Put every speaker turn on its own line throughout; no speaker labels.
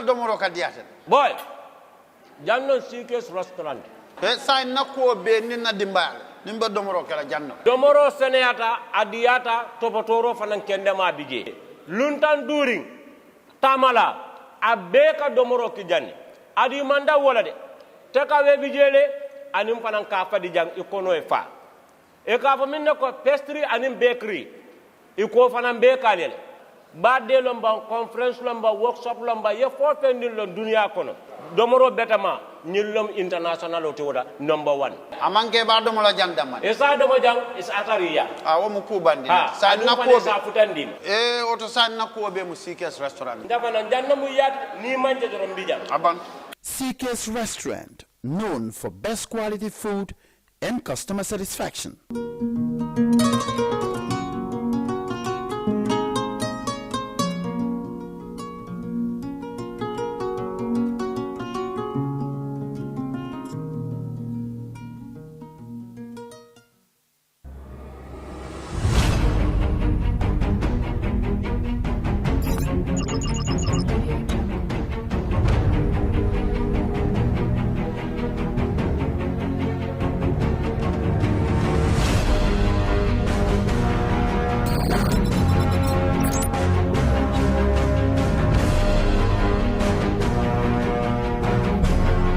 Domoro kadiate
boy janno sikes restaurant
e sai nakko be ninna dimbal nimba domoro kala janno
domoro seneyata adiyata topotoro fanan kendema bije luntan during tamala abeka domoro ki janni adi manda wala de te ka we bijele anim fanan ka fadi jang ikono e fa e ka fa minne ko pastry anim bakery iko fanan be kalele badde lomba conference lomba workshop lomba ye fo fendil lo dunia kono domoro betama nyillom international otoda number 1
amanke ba domo la jandama
e sa domo jang is atariya
wo mu kubandi
sa nakko sa futandin
oto sa nakko be mu sikes restaurant
ndafa na janna mu yat ni manje dorom bijam
aban
CK's Restaurant, known for best quality food and customer satisfaction.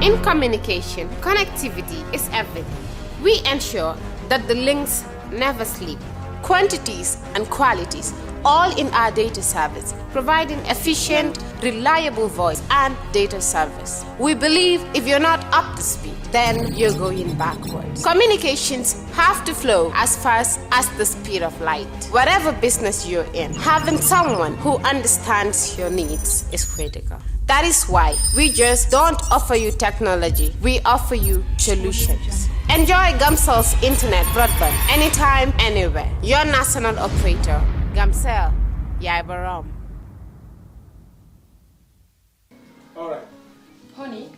In communication, connectivity is everything. We ensure that the links never sleep. Quantities and qualities, all in our data service, providing efficient, reliable voice and data service. We believe if you're not up to speed, then you're going backwards. Communications have to flow as fast as the speed of light. Whatever business you're in, having someone who understands your needs is critical. That is why we just don't offer you technology, we offer you solutions. Enjoy Gamcel's internet broadband anytime, anywhere. Your national operator, Gamcel, Yaibaram.
All right.
Honey,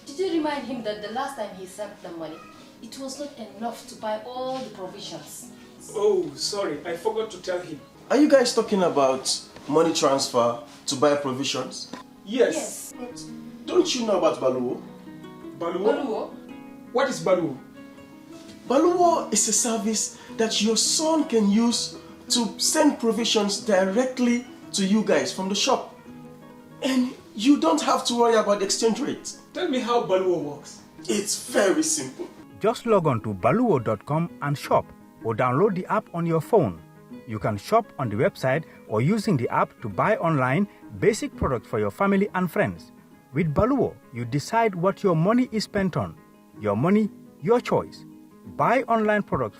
did you remind him that the last time he sent the money, it was not enough to buy all the provisions?
Oh, sorry, I forgot to tell him.
Are you guys talking about money transfer to buy provisions?
Yes.
But don't you know about Baluwo?
Baluwo? What is Baluwo?
Baluwo is a service that your son can use to send provisions directly to you guys from the shop. And you don't have to worry about the exchange rate.
Tell me how Baluwo works.
It's very simple.
Just log on to baluwo.com and shop, or download the app on your phone. You can shop on the website or using the app to buy online basic products for your family and friends. With Baluwo, you decide what your money is spent on. Your money, your choice. Buy online products.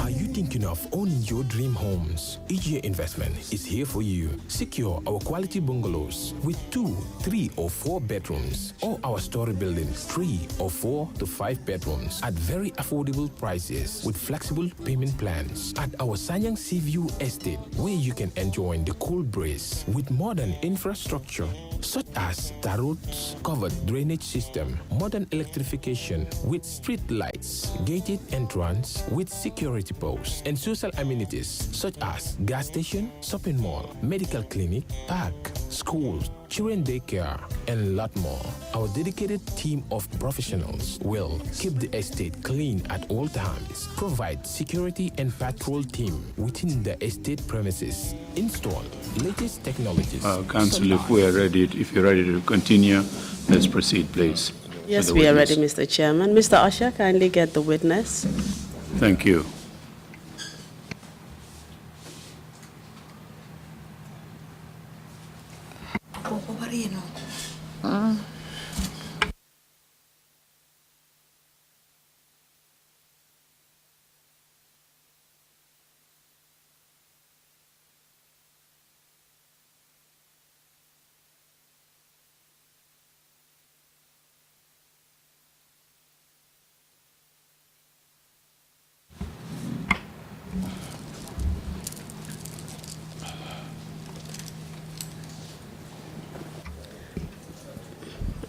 Are you thinking thinking of owning your dream homes? EGA Investment is here for you. Secure our quality bungalows with 2, 3, or 4 bedrooms, or our story buildings, 3 or 4 to 5 bedrooms at very affordable prices with flexible payment plans at our Sanyang Seaview Estate, where you can enjoy the cool breeze with modern infrastructure such as tar roads, covered drainage system, modern electrification with street lights, gated entrance with security posts, and social amenities such as gas station, shopping mall, medical clinic, park, schools, children daycare, and a lot more. Our dedicated team of professionals will keep the estate clean at all times, provide security and patrol team within the estate premises, install latest technologies.
Council, if you're ready to continue, let's proceed, please.
Yes, we are ready, Mr. Chairman. Mr. Usher, kindly get the witness.
Thank you.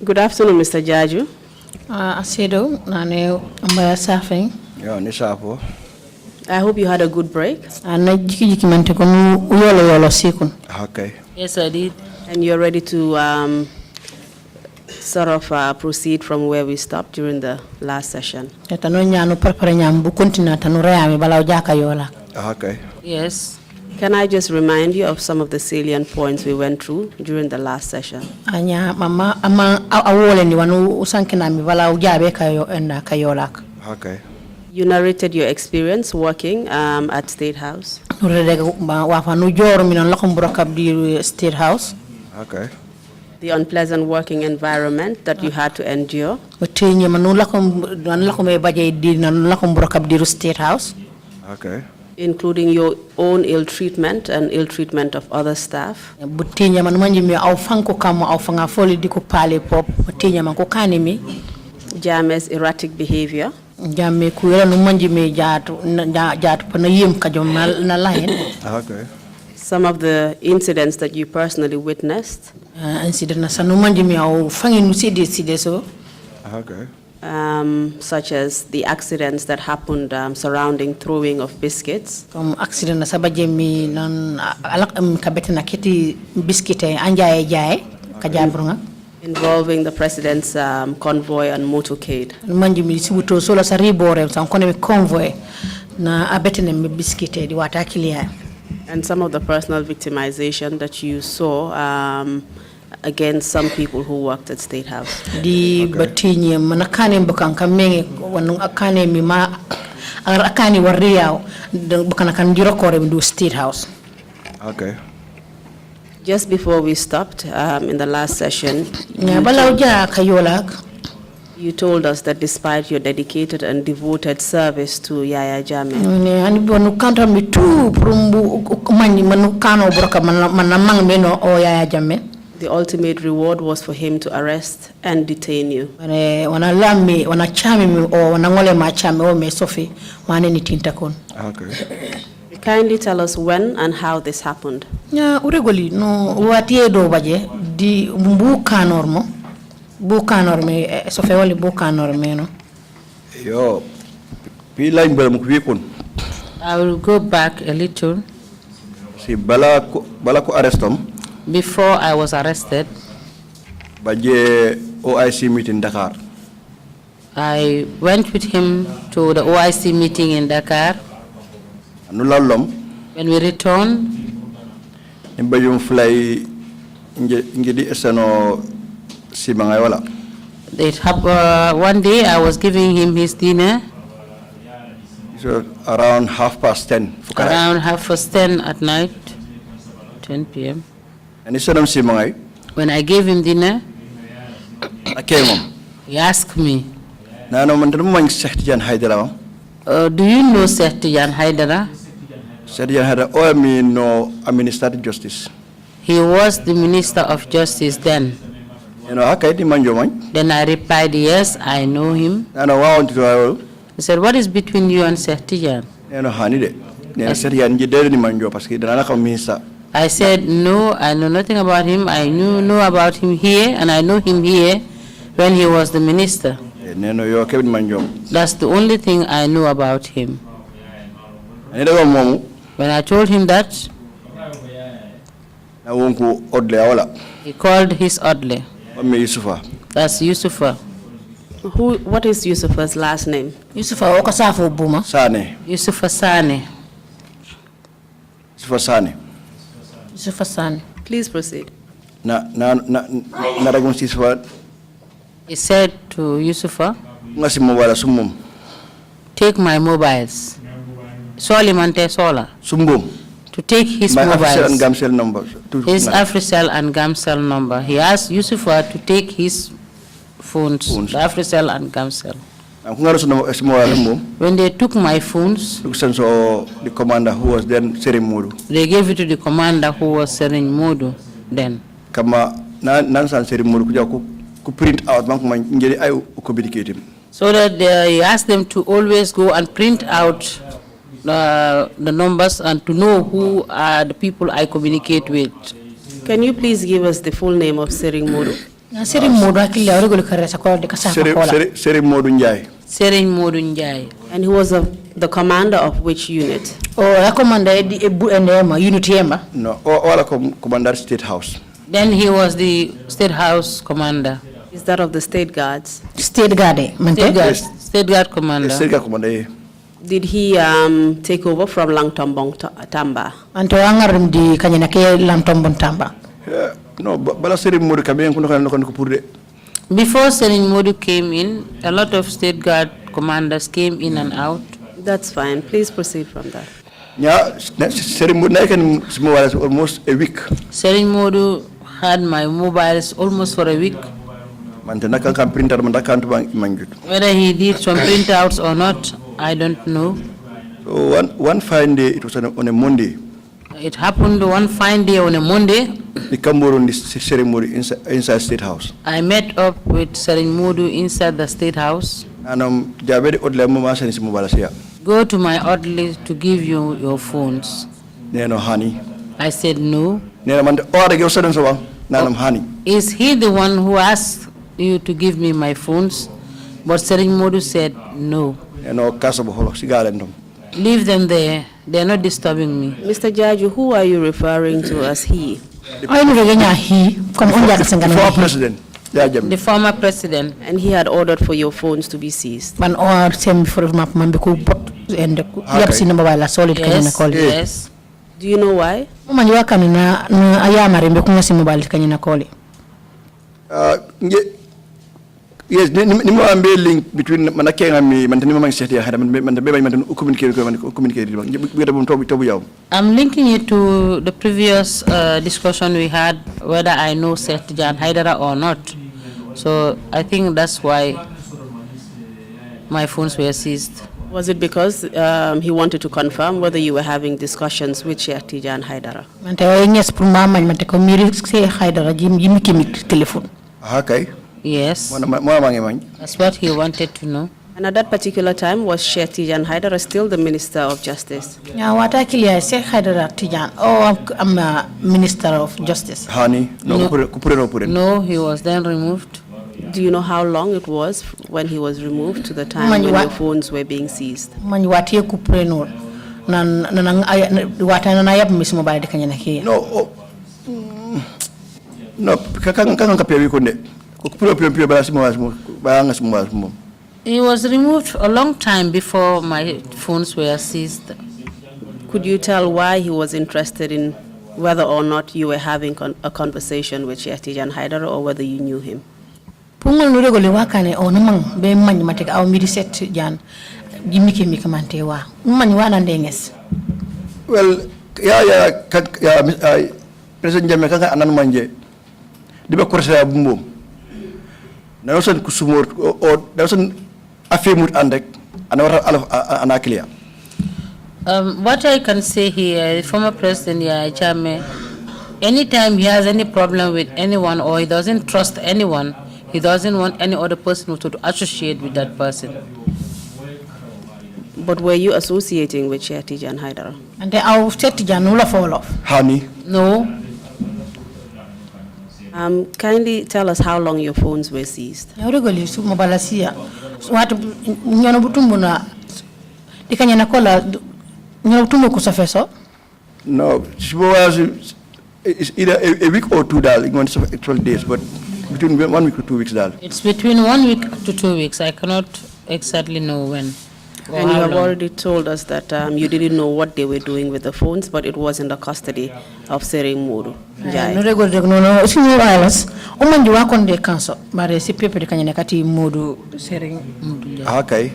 Good afternoon, Mr. Jarju.
Asedo, nane mbaya safi.
Yeah, ni sapo.
I hope you had a good break.
Na jiki mente ko yolo siku.
Okay.
Yes, I did.
And you're ready to sort of proceed from where we stopped during the last session.
Tano nyano prepare nyambu continue tano reami bala ujaka yola.
Okay.
Yes.
Can I just remind you of some of the salient points we went through during the last session?
Anya mama ama awole ni wanu usankina mi bala ujabe kayolak.
Okay.
You narrated your experience working at State House.
State House.
Okay.
The unpleasant working environment that you had to endure.
State House.
Okay.
Including your own ill treatment and ill treatment of other staff. Jammeh's erratic behavior.
Okay.
Some of the incidents that you personally witnessed.
Okay.
Such as the accidents that happened surrounding throwing of biscuits. Involving the president's convoy and motorcade. And some of the personal victimization that you saw against some people who worked at State House. State House.
Okay.
Just before we stopped in the last session, you told us that despite your dedicated and devoted service to Yaya Jammeh, the ultimate reward was for him to arrest and detain you.
Okay.
Kindly tell us when and how this happened.
Yo, I will go back a little.
Si bala ko arrestom.
Before I was arrested,
baje OIC meeting Dakar.
I went with him to the OIC meeting in Dakar. When we returned, one day I was giving him his dinner.
So around 10:30.
Around 10:30 at night, 10 p.m.
And
when I gave him dinner, he asked me,
Do you know Sheikh Tijan Haidara?
Sheikh Tijan Haidara, oh, I mean, no, administrative justice.
He was the Minister of Justice then.
You know,
then I replied, yes, I know him. He said, what is between you and Sheikh Tijan? I said, no, I know nothing about him. I know about him here, and I know him here when he was the minister. That's the only thing I know about him. When I told him that, he called his Odle. That's Yusufa. What is Yusufa's last name?
Yusufa Okasafu Buma.
Sane.
Yusufa Sane.
Yusufa Sane.
Yusufa Sane.
Please proceed.
He said to Yusufa,
take my mobiles. Solimante Sola.
Sumbum.
To take his
my
mobiles.
Africell and Gamcell number.
His Africell and Gamcell number. He asked Yusufa to take his phones. The Africell and Gamcell. When they took my phones,
the commander who was then Sering Modu.
They gave it to the commander who was Sering Modu then.
Print out
so that he asked them to always go and print out the numbers and to know who are the people I communicate with.
Can you please give us the full name of Sering Modu?
Sering Modu
Sering Modu Njai.
And he was the commander of which unit?
Oh, commander unit Yema.
No, all commander State House.
Then he was the State House commander.
Is that of the State Guards?
State Guard,
State Guard commander.
State Guard commander.
Did he take over from Langtombong Tamba?
Anto angarum di kanyana ke Langtombong Tamba.
No, bala Sering Modu kabe kuno kupurde.
Before Sering Modu came in, a lot of State Guard commanders came in and out.
That's fine. Please proceed from that.
Yeah, Sering Modu almost a week.
Sering Modu had my mobiles almost for a week. Whether he did some printouts or not, I don't know.
So one fine day, it was on a Monday.
It happened one fine day on a Monday.
The Camboron Sering Modu inside State House.
I met up with Sering Modu inside the State House.
And
go to my orderly to give you your phones.
Honey.
I said no. Is he the one who asked you to give me my phones? But Sering Modu said no. Leave them there. They're not disturbing me.
Mr. Jarju, who are you referring to as he?
The former president.
And he had ordered for your phones to be seized.
Yes. Yes.
Do you know why?
Yes, link between Manake and me,
I'm linking it to the previous discussion we had, whether I know Sheikh Tijan Haidara or not. So I think that's why my phones were seized.
Was it because he wanted to confirm whether you were having discussions with Sheikh Tijan Haidara?
Okay.
Yes. That's what he wanted to know.
And at that particular time, was Sheikh Tijan Haidara still the Minister of Justice?
Yeah, what I kill Sheikh Haidara Tijan. Oh, I'm a Minister of Justice.
Honey,
no, he was then removed.
Do you know how long it was when he was removed to the time when your phones were being seized? No.
He was removed a long time before my phones were seized.
Could you tell why he was interested in whether or not you were having a conversation with Sheikh Tijan Haidara or whether you knew him?
Well,
President Jammeh kanga anan manje dibe korsa bumbum na son kusumor o da son afemut andek
What I can say here, former President Yahya Jammeh, anytime he has any problem with anyone or he doesn't trust anyone, he doesn't want any other person to associate with that person.
But were you associating with Sheikh Tijan Haidara?
And they are Sheikh Tijan Nula fall off.
Honey?
No.
Kindly tell us how long your phones were seized.
No, she was it's either a week or 2 actual days, but between 1 week to 2 weeks.
It's between 1 week to 2 weeks. I cannot exactly know when.
And you have already told us that you didn't know what they were doing with the phones, but it was in the custody of Sering Modu.
Okay,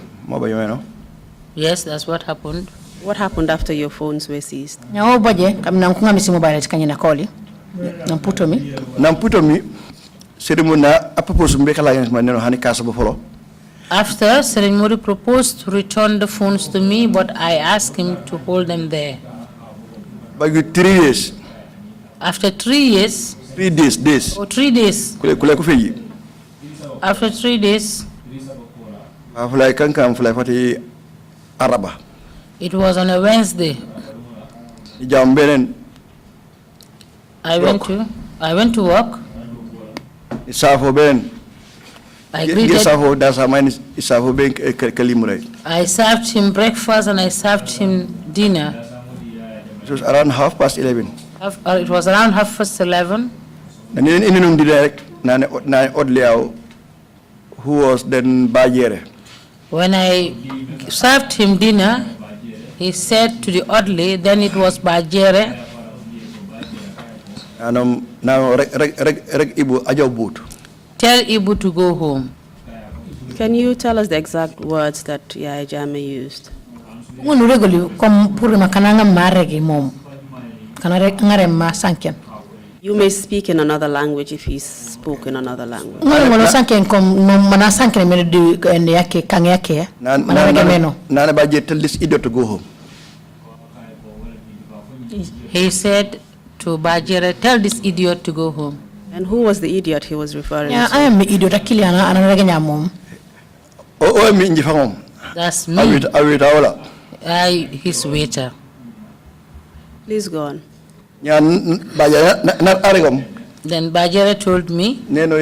yes, that's what happened.
What happened after your phones were seized?
Namputomi, Serimuna, apropos Mbekala, my name, Honey Castle Follow.
After, Sering Modu proposed to return the phones to me, but I asked him to hold them there.
By 3 years.
After 3 years.
3 days.
Oh, 3 days. After 3 days. It was on a Wednesday. I went to work. I served him breakfast and I served him dinner.
It was around 11:30.
It was around 11:30.
Who was then Bajere?
When I served him dinner, he said to the orderly, then it was Bajere.
And now Ebou Jarju.
Tell Ebou to go home.
Can you tell us the exact words that Yahya Jammeh used? You may speak in another language if he spoke in another language.
Nana Bajere, tell this idiot to go home.
He said to Bajere, tell this idiot to go home.
And who was the idiot he was referring to?
I am the idiot.
That's me. His waiter.
Please go on.
Then Bajere told me. Then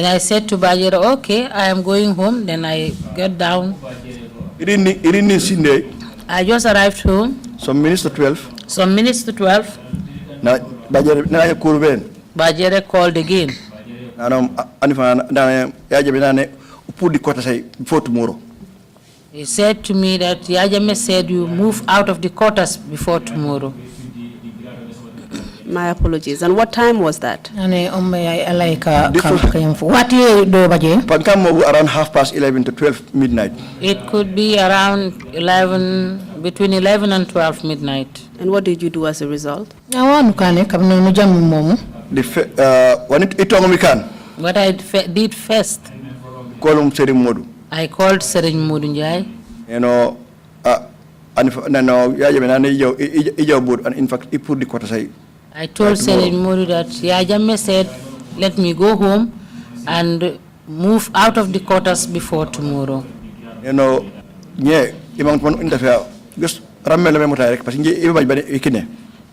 I said to Bajere, okay, I am going home. Then I got down. I just arrived home.
Some minutes to 12.
Bajere called again.
Before tomorrow.
He said to me that Yahya Jammeh said you move out of the quarters before tomorrow.
My apologies. And what time was that?
Around 11:30 to 12 midnight.
It could be around 11, between 11 and 12 midnight.
And what did you do as a result?
What I did first, I called Sering Modu Njai.
You know, and in fact, he put the quarter side.
I told Sering Modu that Yahya Jammeh said, let me go home and move out of the quarters before tomorrow.
You know, just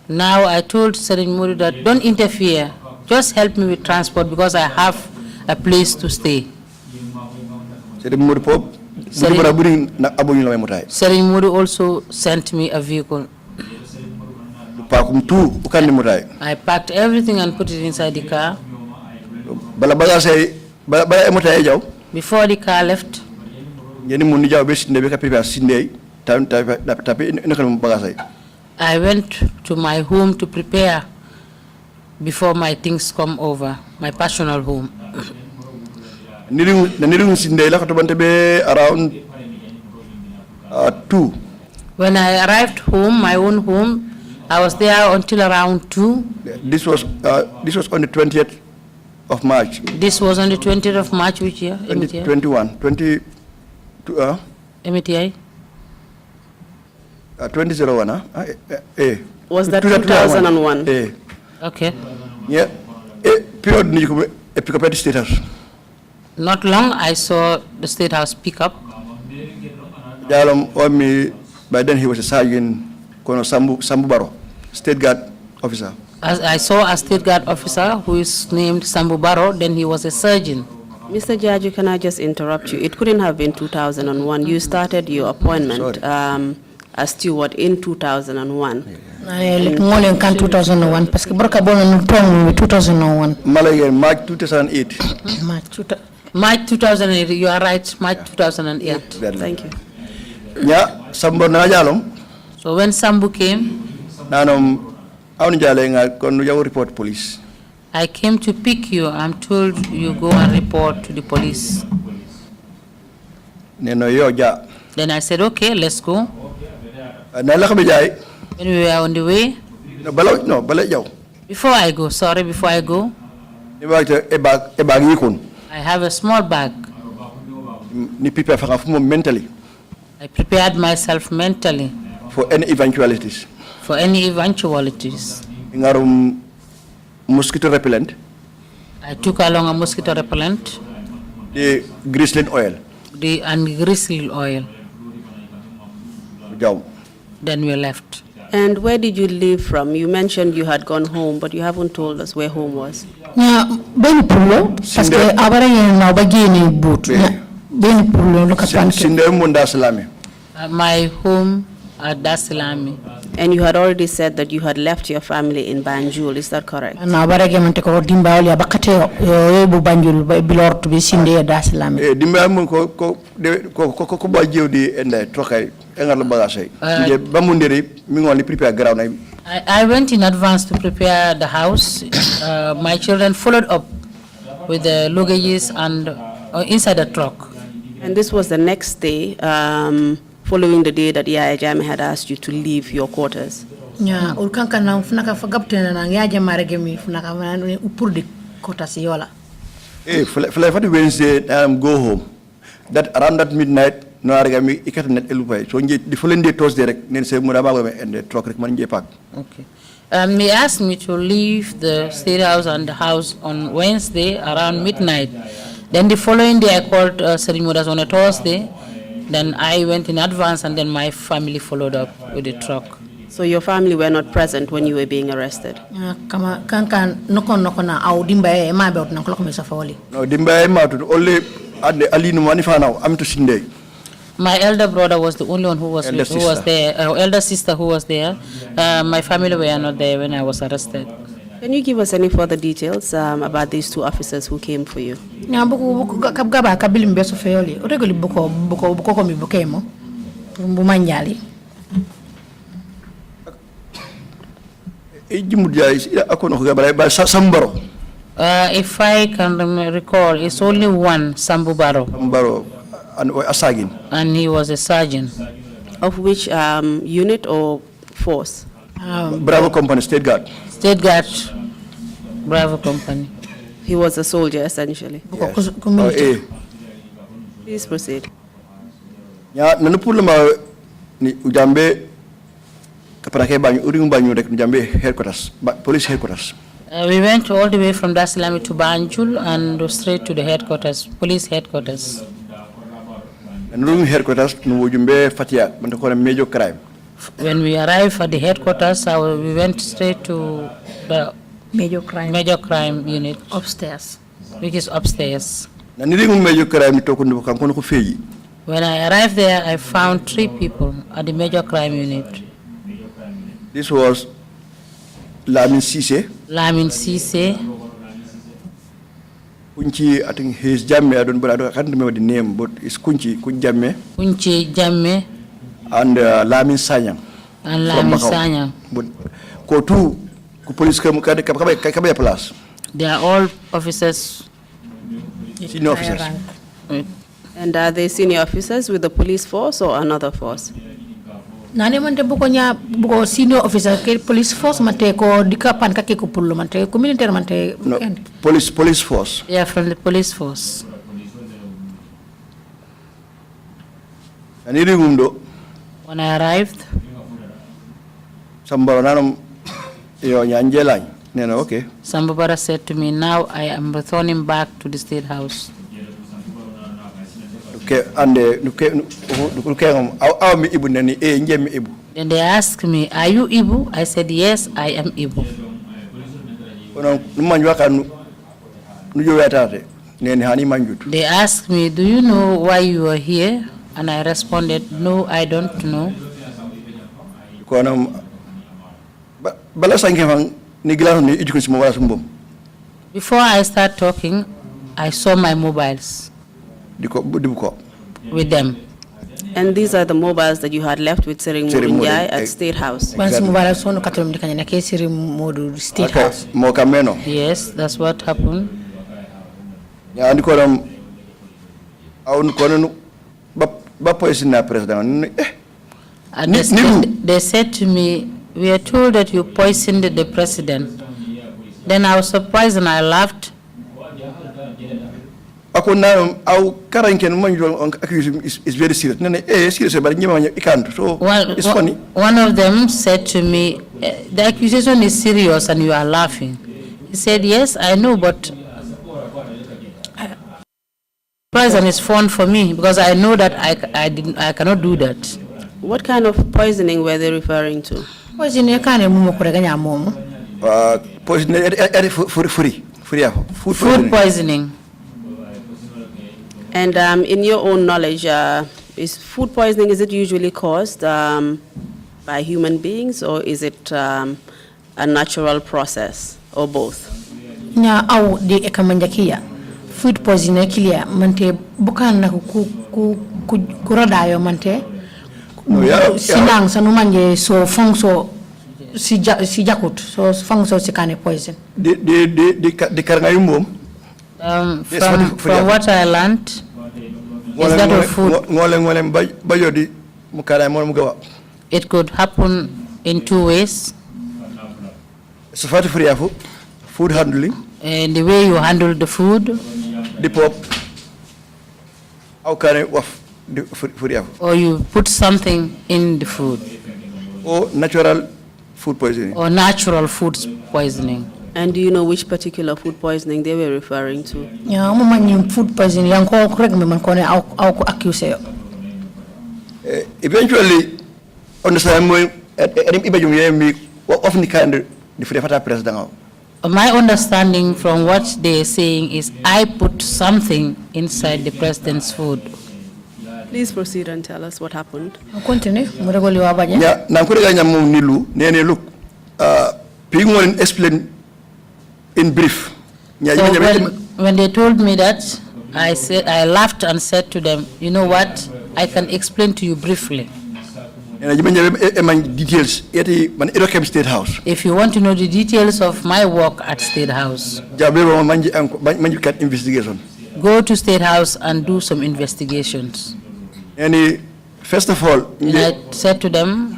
now I told Sering Modu that don't interfere, just help me with transport because I have a place to stay. Sering Modu also sent me a vehicle. I packed everything and put it inside the car. Before the car left, I went to my home to prepare before my things come over, my personal home.
Around 2.
When I arrived home, my own home, I was there until around 2.
This was on the 20th of March.
This was on the 20th of March, which year?
2021. 2001.
Was that 2001?
Okay.
Yeah. Period. Pick up at the State House.
Not long, I saw the State House pick up.
By then he was a sergeant, Colonel Sambu Baro, State Guard officer.
As I saw a State Guard officer who is named Sambu Baro, then he was a surgeon.
Mr. Jarju, can I just interrupt you? It couldn't have been 2001. You started your appointment as steward in 2001.
More than 2001, parce que barka bono nutong 2001.
March 2008.
March 2008, you are right, March 2008.
Thank you.
Yeah, Sambu Najalom.
So when Sambu came,
report police.
I came to pick you. I'm told you go and report to the police. Then I said, okay, let's go. When we were on the way, before I go, I have a small bag.
Mentally.
I prepared myself mentally.
For any eventualities. Mosquito repellent.
I took along a mosquito repellent.
The grizzly oil.
And grizzly oil. Then we left.
And where did you leave from? You mentioned you had gone home, but you haven't told us where home was.
My home at Dasilami.
And you had already said that you had left your family in Banjul, is that correct?
I went in advance to prepare the house. My children followed up with the luggages and inside the truck.
And this was the next day, following the day that Yaya Jammeh had asked you to leave your quarters.
Yeah, ulkanka na funaka fagaptena na Yaya Jammeh gemi funaka upurdi quarters yola.
For the Wednesday, go home. That around that midnight, no aragami ikatanet elupai. So the following day Thursday, then say muraba and the truck recommend park.
Okay. He asked me to leave the State House and the house on Wednesday around midnight. Then the following day, I called Serimudas on a Thursday. Then I went in advance, and then my family followed up with the truck.
So your family were not present when you were being arrested?
No,
only at the Ali Numanifana, I'm to Sinde.
My elder brother was the only one who was there. Elder sister who was there. My family were not there when I was arrested.
Can you give us any further details about these two officers who came for you?
If I can recall, it's only one, Sambu Baro.
And a sergeant.
And he was a sergeant.
Of which unit or force?
Bravo Company, State Guard.
State Guard, Bravo Company.
He was a soldier, essentially.
Yes.
Please proceed.
Ya, nanupulama ni ujambe kapanake banyu uring banyu rek ujambe headquarters, police headquarters.
We went all the way from Dasilami to Banjul and straight to the headquarters, police headquarters.
And room headquarters no ujumbe fatia, mantakona major crime.
When we arrived at the headquarters, we went straight to the major crime unit
upstairs,
which is upstairs.
When
I arrived there, I found 3 people at the major crime unit.
This was Lamin Cisse. Kunchi, I think his Jammeh, I can't remember the name, but it's Kunchi Jammeh. And Lamin Sanyang.
And Lamin Sanyang.
But Kotu, police Kabaya Plus.
They are all officers.
Senior officers.
And are they senior officers with the police force or another force?
Nane mante buko nya buko senior officer ke police force mante ko dika pan kake ko pullo mante ko militaire mante
no, police force.
Yeah, from the police force. When I arrived,
Sambara okay.
Sambabara said to me, now I am returning back to the State House.
Okay, and then
they asked me, are you Ebou? I said, yes, I am Ebou. They asked me, do you know why you are here? And I responded, no, I don't know. Before I start talking, I saw my mobiles with them.
And these are the mobiles that you had left with Sering Morinjai at State House?
Yes, that's what happened. And they said to me, we are told that you poisoned the president. Then I was surprised and I laughed.
It's very serious. So it's funny.
One of them said to me, the accusation is serious and you are laughing. He said, yes, I know, but poison is fun for me because I know that I cannot do that.
What kind of poisoning were they referring to?
Food poisoning.
And in your own knowledge, is food poisoning, is it usually caused by human beings or is it a natural process or both?
Food poisoning kilia mante bukan na kuradayo mante sinang sanumanje so fongso si jakut so fongso sikane poison.
From what I learned, is that of food. It could happen in two ways.
Food handling.
And the way you handle the food.
The pop. How can I the food?
Or you put something in the food.
Or natural food poisoning.
Or natural food poisoning.
And do you know which particular food poisoning they were referring to?
Yeah, food poisoning. Yang ko correct me man ko ne au accuse.
Eventually, on the same way, often kind of president.
My understanding from what they are saying is I put something inside the president's food.
Please proceed and tell us what happened.
Continue.
Yeah, look, people explain in brief.
So when they told me that, I laughed and said to them, you know what, I can explain to you briefly.
Details State House.
If you want to know the details of my work at State House,
investigation.
Go to State House and do some investigations.
And first of all,
and I said to them,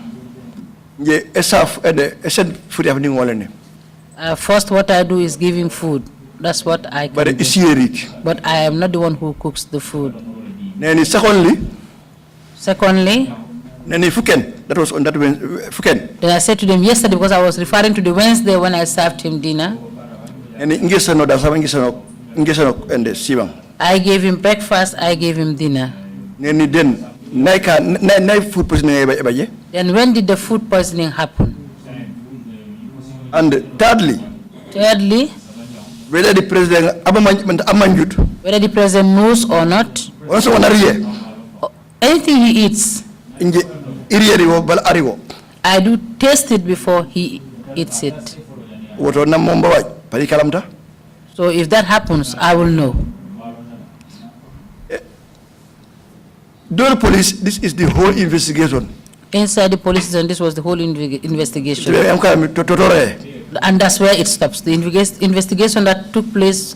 first what I do is give him food. That's what I can do. But I am not the one who cooks the food. Secondly,
that was on that Wednesday.
Then I said to them yesterday, because I was referring to the Wednesday when I served him dinner. I gave him breakfast, I gave him dinner. Then when did the food poisoning happen?
And thirdly, whether the
president knows or not, anything he eats, I do taste it before he eats it. So if that happens, I will know.
The police, this is the whole investigation.
Inside the police station, this was the whole investigation. And that's where it stops. The investigation that took place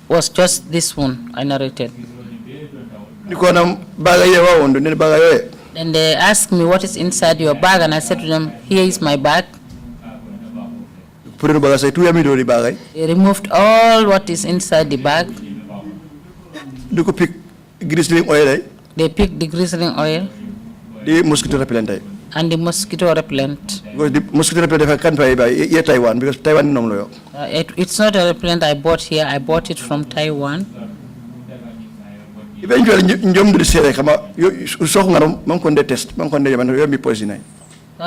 was just this one I narrated. Then they asked me, what is inside your bag? And I said to them, here is my bag. They removed all what is inside the bag. They picked the glycerin oil.
The mosquito repellent.
And the mosquito repellent.
Because the mosquito repellent can't buy here Taiwan because Taiwan no.
It's not a repellent I bought here. I bought it from Taiwan.
Eventually,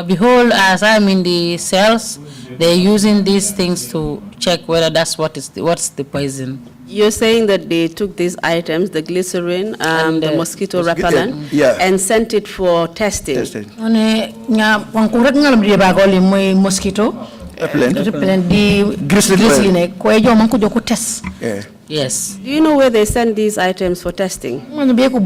behold, as I'm in the cells, they're using these things to check whether that's what's the poison.
You're saying that they took these items, the glycerin, the mosquito repellent, and sent it for testing.
Mosquito repellent.
Yes.
Do you know where they send these items for testing?
Medical.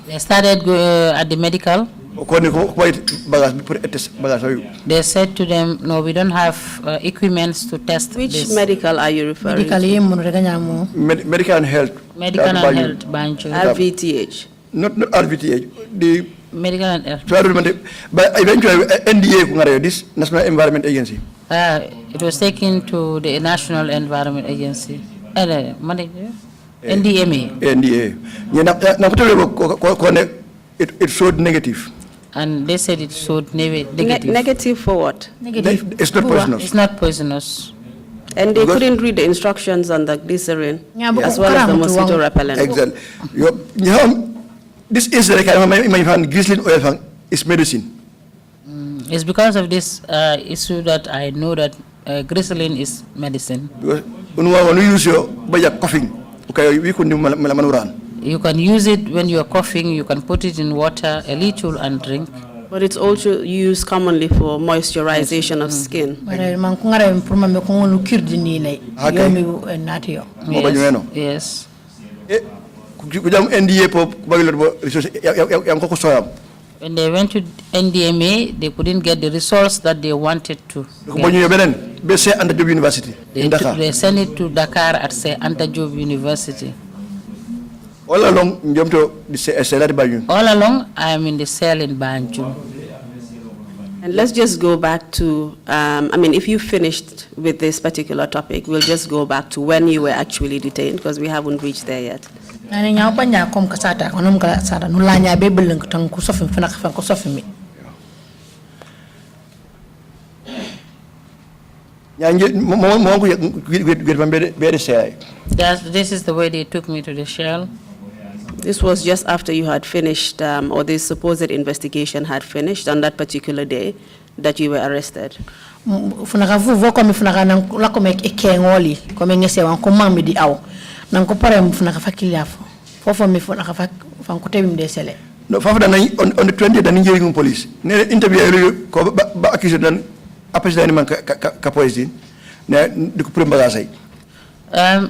They started at the medical. They said to them, no, we don't have equipments to test
Which
this.
medical are you referring to?
Medical and health.
Medical and health, Banjo.
RVTH.
Not RVTH. The
medical and health.
But eventually, NDA, this National Environment Agency.
It was taken to the National Environment Agency. NDMA.
NDA. It showed negative.
And they said it showed negative.
Negative for what?
Negative.
It's not poisonous.
It's not poisonous.
And they couldn't read the instructions on the glycerin as well as the mosquito repellent.
Exactly. This is like glycerin oil is medicine.
It's because of this issue that I know that glycerin is medicine.
Because when you use your coughing, okay, we couldn't.
You can use it when you are coughing. You can put it in water, a little, and drink.
But it's also used commonly for moisturization of skin.
Yes. When they went to NDMA, they couldn't get the results that they wanted to.
They sent
it to Dakar at Anta Diop University.
All along,
I am in the cell in Banjul.
And let's just go back to, if you finished with this particular topic, we'll just go back to when you were actually detained, because we haven't reached there yet.
This is the way they took me to the shell.
This was just after you had finished, or this supposed investigation had finished on that particular day that you were arrested.
No, on the 20th, the police. Interview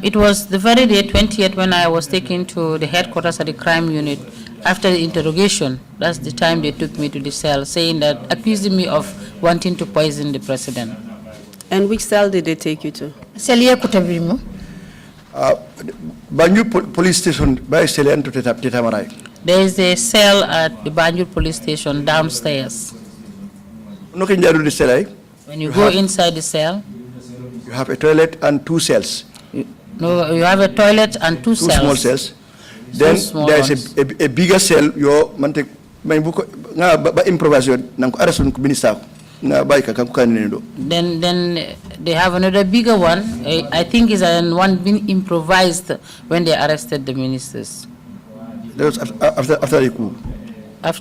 it was the very day, 20th, when I was taken to the headquarters of the crime unit. After the interrogation, that's the time they took me to the cell, saying that, accusing me of wanting to poison the president.
And which cell did they take you to?
Banjul police station by Selen to Tetamarai.
There is a cell at the Banjul police station downstairs. When you go inside the cell,
you have a toilet and 2 cells.
You have a toilet and 2 cells.
2 small cells. Then there is a bigger cell. You improvisation.
Then they have another bigger one. I think is one being improvised when they arrested the ministers.
That was after the coup.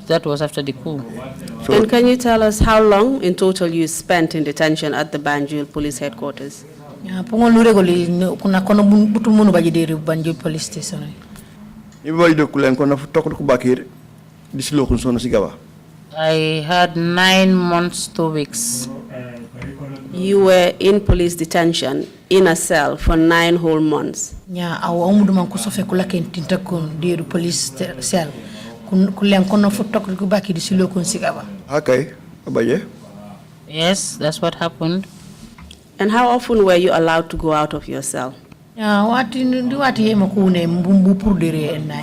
That was after the coup.
So, and can you tell us how long in total you spent in detention at the Banjul police headquarters?
I had 9 months, 2 weeks.
You were in police detention in a cell for 9 whole months.
Okay.
Yes, that's what happened.
And how often were you allowed to go out of your cell?
Wati makune mbumbu purdere na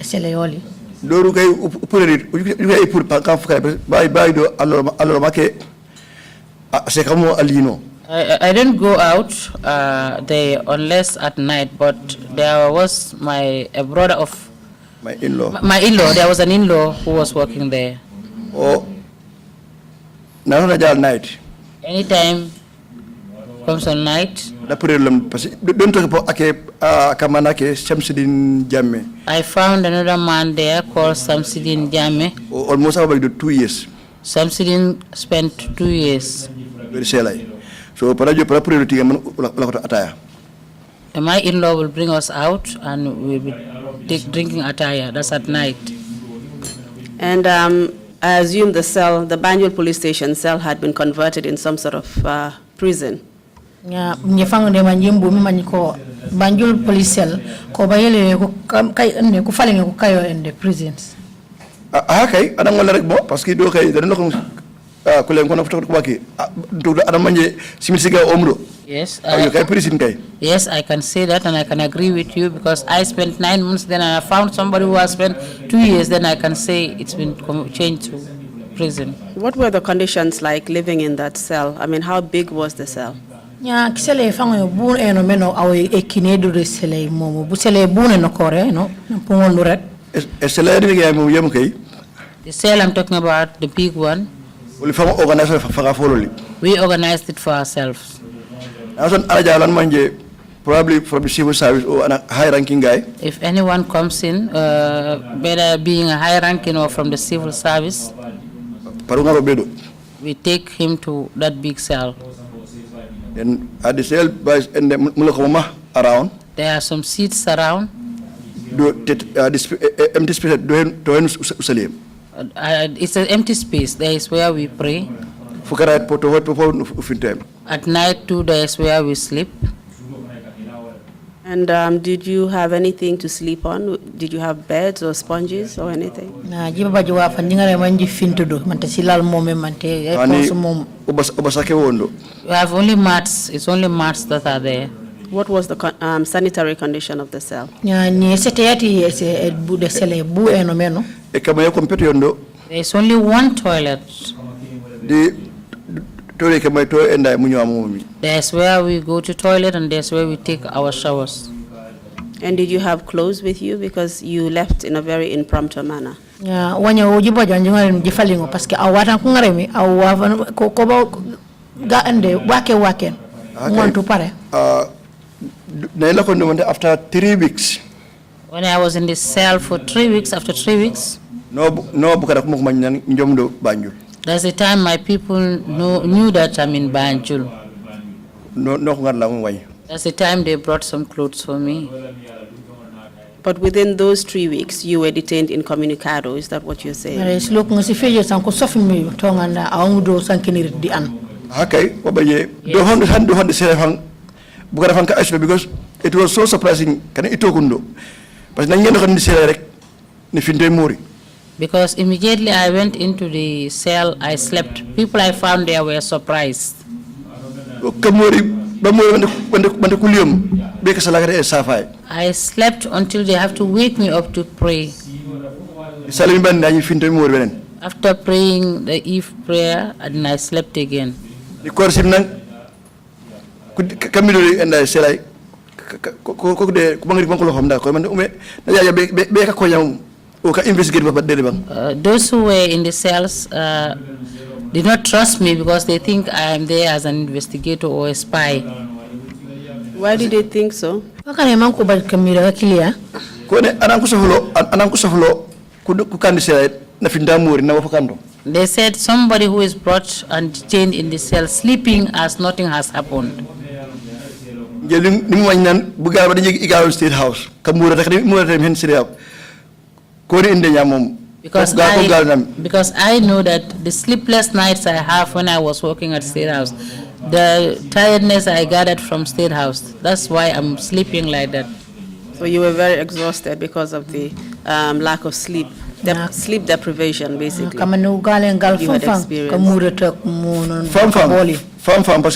seleyoli.
Doru kay purerit ukay pur kan fuka bay do allo make se kamo alino.
I don't go out there unless at night, but there was a brother of
my in-law.
My in-law, there was an in-law who was working there.
Oh, now at night.
Anytime comes on night.
Don't talk about Kamanake Samsidin Jame.
I found another man there called Samsidin Jame.
Almost about 2 years.
Samsidin spent 2 years.
Very selling. So,
my in-law will bring us out and we'll be drinking attaya. That's at night.
And I assume the Banjul police station cell had been converted in some sort of prison.
Yeah, Banjul police cell ko bayele ko falenge ko kayo in the prisons.
Okay, I don't want to rek bo parce que do kay dañ la ko ko len ko na foto ko baki do adam manje simisiga omro.
Yes, yes, I can say that and I can agree with you because I spent 9 months then and I found somebody who has spent 2 years, then I can say it's been changed to prison.
What were the conditions like living in that cell? I mean, how big was the cell?
Yeah, kisele fango bu eno meno aw ekinedo de sele momo bu sele bu ne nokore no pongon lu rek.
The cell I'm talking about, the big one. We organized it for ourselves.
Probably from the civil service or a high-ranking guy.
If anyone comes in, whether being a high-ranking or from the civil service, we take him to that big cell.
And at the cell, and the around.
There are some seats around.
Empty space.
It's an empty space. There is where we pray. At night too, there is where we sleep.
And did you have anything to sleep on? Did you have beds or sponges or anything?
Na jiba bajuwa fandingare manji fintudo mante silal mome mante konsumo.
We have only mats. It's only mats that are there.
What was the sanitary condition of the cell?
Ya ni seteyati ese bu de sele bu eno meno.
There is only one toilet. That's where we go to toilet and that's where we take our showers.
And did you have clothes with you because you left in a very impromptu manner?
Yeah, wanya ujiba janjunga jifalingo paske awata kungaremi awa ko ga ande wake ngontu pare.
After 3 weeks.
When I was in the cell for 3 weeks, after 3 weeks. That's the time my people knew that I'm in Banjul. That's the time they brought some clothes for me.
But within those 3 weeks, you were detained incommunicado. Is that what you're saying?
Because it was so surprising.
Because immediately I went into the cell, I slept. People I found there were surprised. I slept until they have to wake me up to pray. After praying the Eve prayer, and I slept again. Those who were in the cells did not trust me because they think I am there as an investigator or a spy.
Why did they think so?
They said somebody who is brought and detained in the cell sleeping as nothing has happened.
State House.
Because I know that the sleepless nights I have when I was working at State House, the tiredness I gathered from State House, that's why I'm sleeping like that.
So you were very exhausted because of the lack of sleep, sleep deprivation, basically. You had experienced.
Because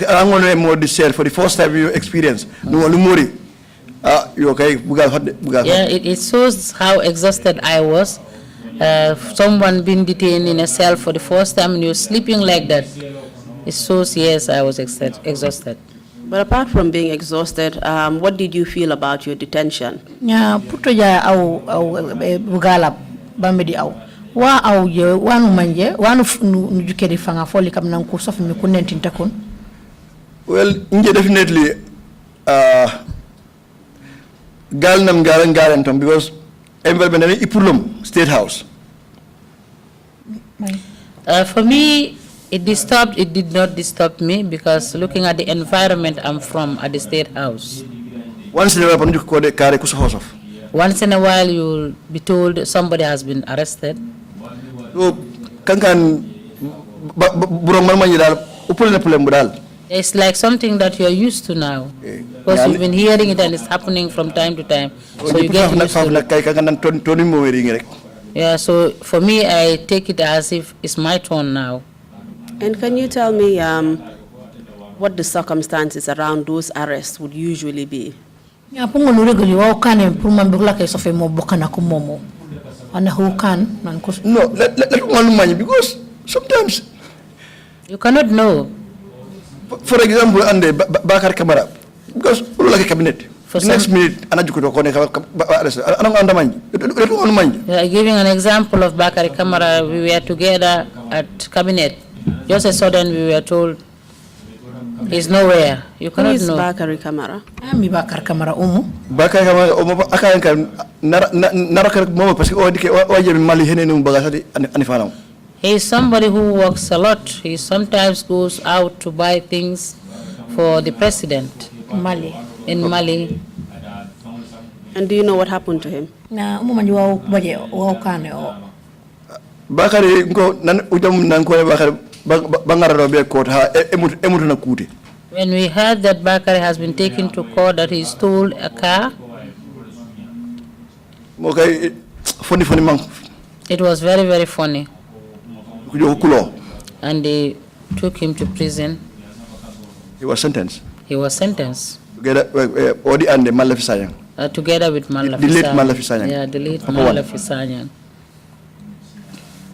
I want to more the cell for the first time you experience. No, You okay?
Yeah, it shows how exhausted I was. Someone being detained in a cell for the first time and you're sleeping like that. It shows, yes, I was exhausted.
But apart from being exhausted, what did you feel about your detention?
Ya puto ja au bugala bamedi au wa au je wanu manje wanu nujukeri fanga foli kam nan ko sof mi kunentin takon.
Well, definitely galnam garan because environment ipulum state house.
For me, it did not disturb me because looking at the environment I'm from at the State House.
Once in a while,
once in a while you'll be told somebody has been arrested.
So,
it's like something that you're used to now. Because you've been hearing it and it's happening from time to time. So you get used to it. Yeah, so for me, I take it as if it's my turn now.
And can you tell me what the circumstances around those arrests would usually be?
Ya pungo nureguli wa ukane puma mbugla ke sofe mo bokana kumomo. Ana hukan nan kus.
No, let money because sometimes
you cannot know.
For example, and the Bakar Kamara, because like a cabinet. For next minute,
giving an example of Bakari Kamara, we were together at cabinet. Just a sudden, we were told he's nowhere. You cannot know.
Who is Bakari Kamara?
I'm Bakari Kamara Umu.
Bakari Kamara, I can't narakar mama parce que oje mali henenu bagasati anifana.
He is somebody who works a lot. He sometimes goes out to buy things for the president.
Mali.
In Mali.
And do you know what happened to him?
Na umumanji wa baje wa ukane o.
Bakari ngo nan ujam nan ko Bakari bangara be court ha emutu na kuti.
When we heard that Bakari has been taken to court, that he stole a car,
okay, funny man.
It was very, very funny. And they took him to prison.
He was sentenced.
He was sentenced.
Together and the Malafisanyang.
Together with Malafisanyang.
The late Malafisanyang.
Yeah, the late Malafisanyang.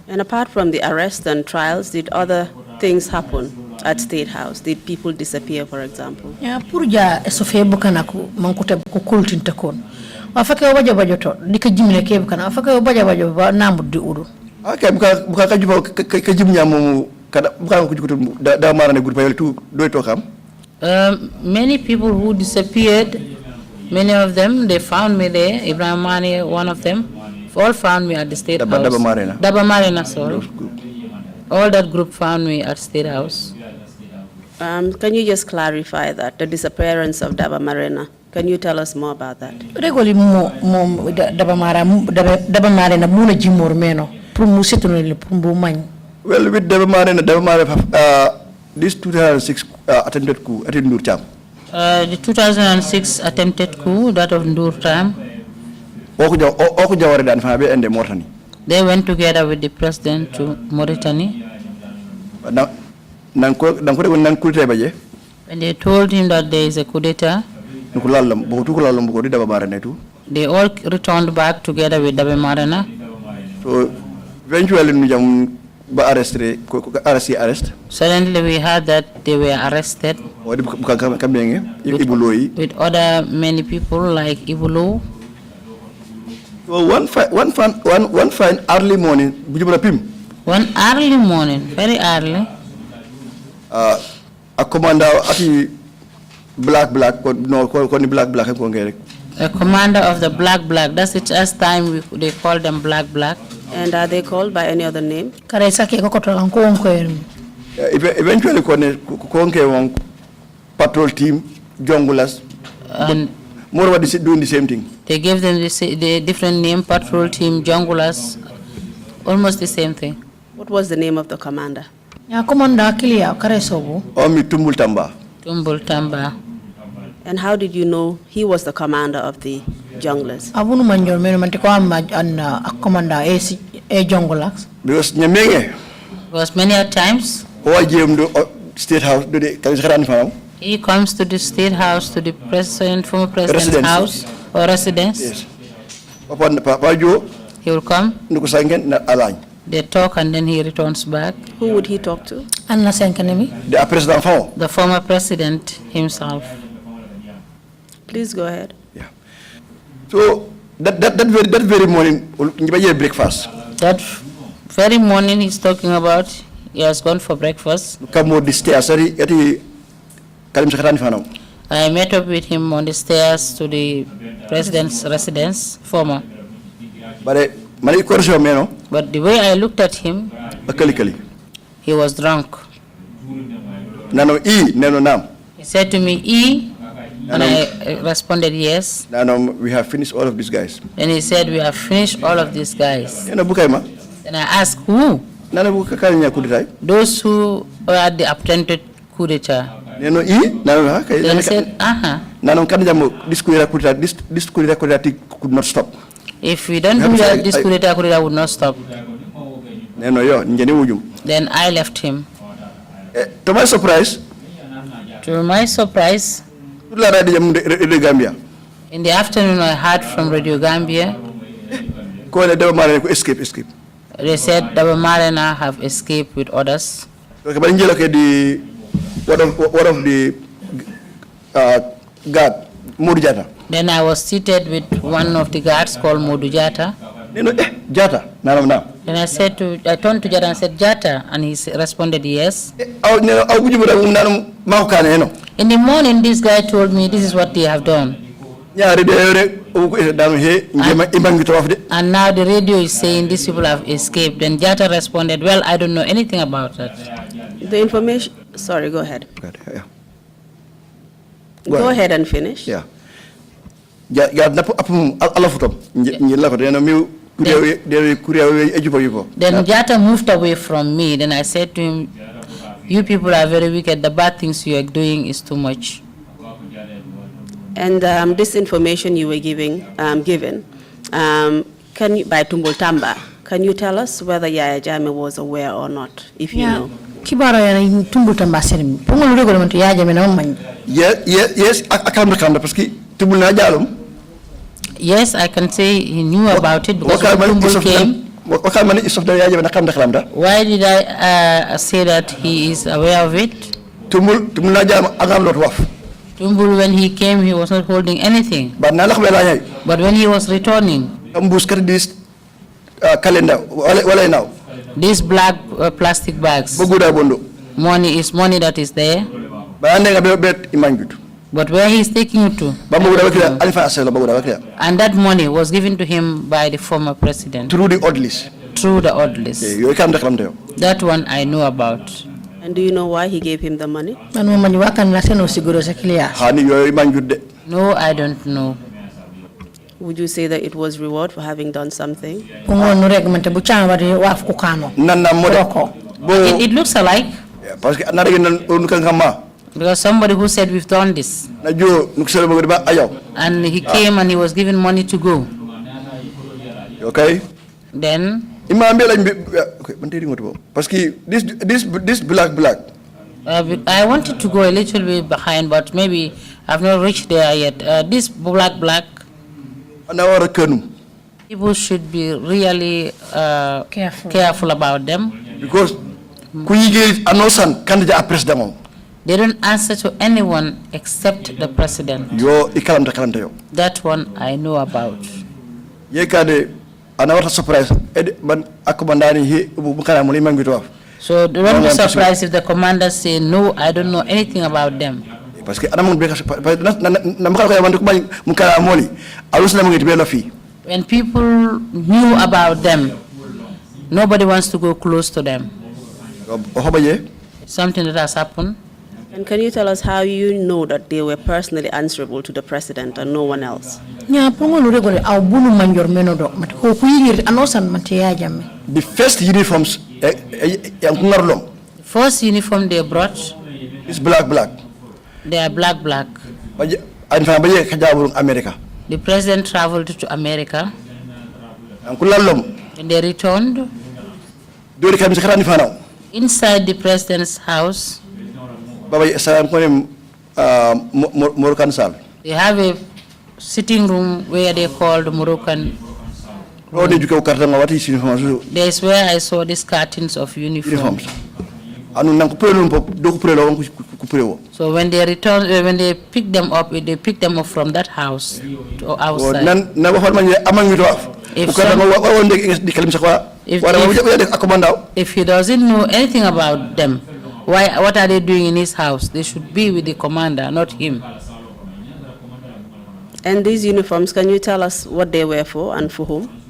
And apart from the arrest and trials, did other things happen at State House? Did people disappear, for example?
Ya purja sofe bukana ku mankute ku kultin takon. Wafaka waja wajo to dikajimile ke bukana wafaka waja wajo ba namudi uru.
Okay, buka kajiba kajimnya mu kada buka kujukutu da mara ne groupe yel tu do to kam.
Many people who disappeared, many of them, they found me there. Ibrahim Mani, one of them, all found me at the State House. Daba Marina, sorry. All that group found me at State House.
Can you just clarify that, the disappearance of Daba Marina? Can you tell us more about that?
Regularly, Daba Marina, muna jimor meno.
Well, with Daba Marina, this 2006 attempted coup at Ndur Cham.
The 2006 attempted coup, that of Ndur Cham. They went together with the president to Mauritania. When they told him that there is a coup d'etat, they all returned back together with Daba Marina.
So eventually, arrest.
Suddenly we heard that they were arrested with other many people like Ibulu.
So one fine early morning,
one early morning, very early,
a commander at the black,
a commander of the black, that's the first time they call them black.
And are they called by any other name?
Eventually, patrol team, junglers, and more what is doing the same thing.
They gave them the different name, patrol team, junglers, almost the same thing.
What was the name of the commander?
Tumbul Tamba.
Tumbul Tamba.
And how did you know he was the commander of the junglers?
Because
many times
State House,
He comes to the State House, to the former president's
Residence.
house or residence.
Yes.
He will come. They talk and then he returns back.
Who would he talk to?
The former president himself.
Please go ahead.
So that very morning, breakfast.
That very morning he's talking about, he has gone for breakfast. I met up with him on the stairs to the president's residence, former. But the way I looked at him, he was drunk. He said to me, E, and I responded, yes.
We have finished all of these guys.
Then he said, we have finished all of these guys. Then I asked, who? Those who were at the attempted coup d'etat. Then he said,
this coup d'etat could not stop.
If we don't do that, this coup d'etat would not stop. Then I left him.
To my surprise,
in the afternoon I heard from Radio Gambia.
Escape.
They said Daba Marena have escaped with others.
One of the guard, Modu Jata.
Then I was seated with one of the guards called Modu Jata.
Jata,
Then I turned to Jata and said, Jata, and he responded, yes. In the morning, this guy told me this is what they have done. And now the radio is saying these people have escaped. Then Jata responded, well, I don't know anything about that.
The information, sorry, go ahead. Go ahead and finish.
Yeah.
Then Jata moved away from me. Then I said to him, you people are very wicked. The bad things you are doing is too much.
And this information you were given can you, by Tumbul Tamba, can you tell us whether Yaya Jammeh was aware or not, if you know?
Yes, I can say he knew about it because when Tumbul came. Why did I say that he is aware of it? Tumbul, when he came, he was not holding anything. But when he was returning, these black plastic bags, money is money that is there. But where he is taking it to? And that money was given to him by the former president.
Through the odd list.
Through the odd list. That one I know about.
And do you know why he gave him the money?
No, I don't know.
Would you say that it was reward for having done something?
It looks alike. Because somebody who said we've done this. And he came and he was given money to go.
Okay.
Then
this black.
I wanted to go a little bit behind, but maybe I've not reached there yet. This black. People should be really careful about them.
Because
they don't answer to anyone except the president. That one I know about.
Another surprise. So
don't be surprised if the commanders say, no, I don't know anything about them. When people knew about them, nobody wants to go close to them. Something that has happened.
And can you tell us how you know that they were personally answerable to the president and no one else?
The first uniforms,
first uniform they brought
is black.
They are black. The president traveled to America. And they returned. Inside the president's house,
Moroccan Sal.
They have a sitting room where they call the Moroccan. There's where I saw these curtains of uniforms. So when they return, when they pick them up, they pick them up from that house to outside. If he doesn't know anything about them, what are they doing in his house? They should be with the commander, not him.
And these uniforms, can you tell us what they were for and for whom?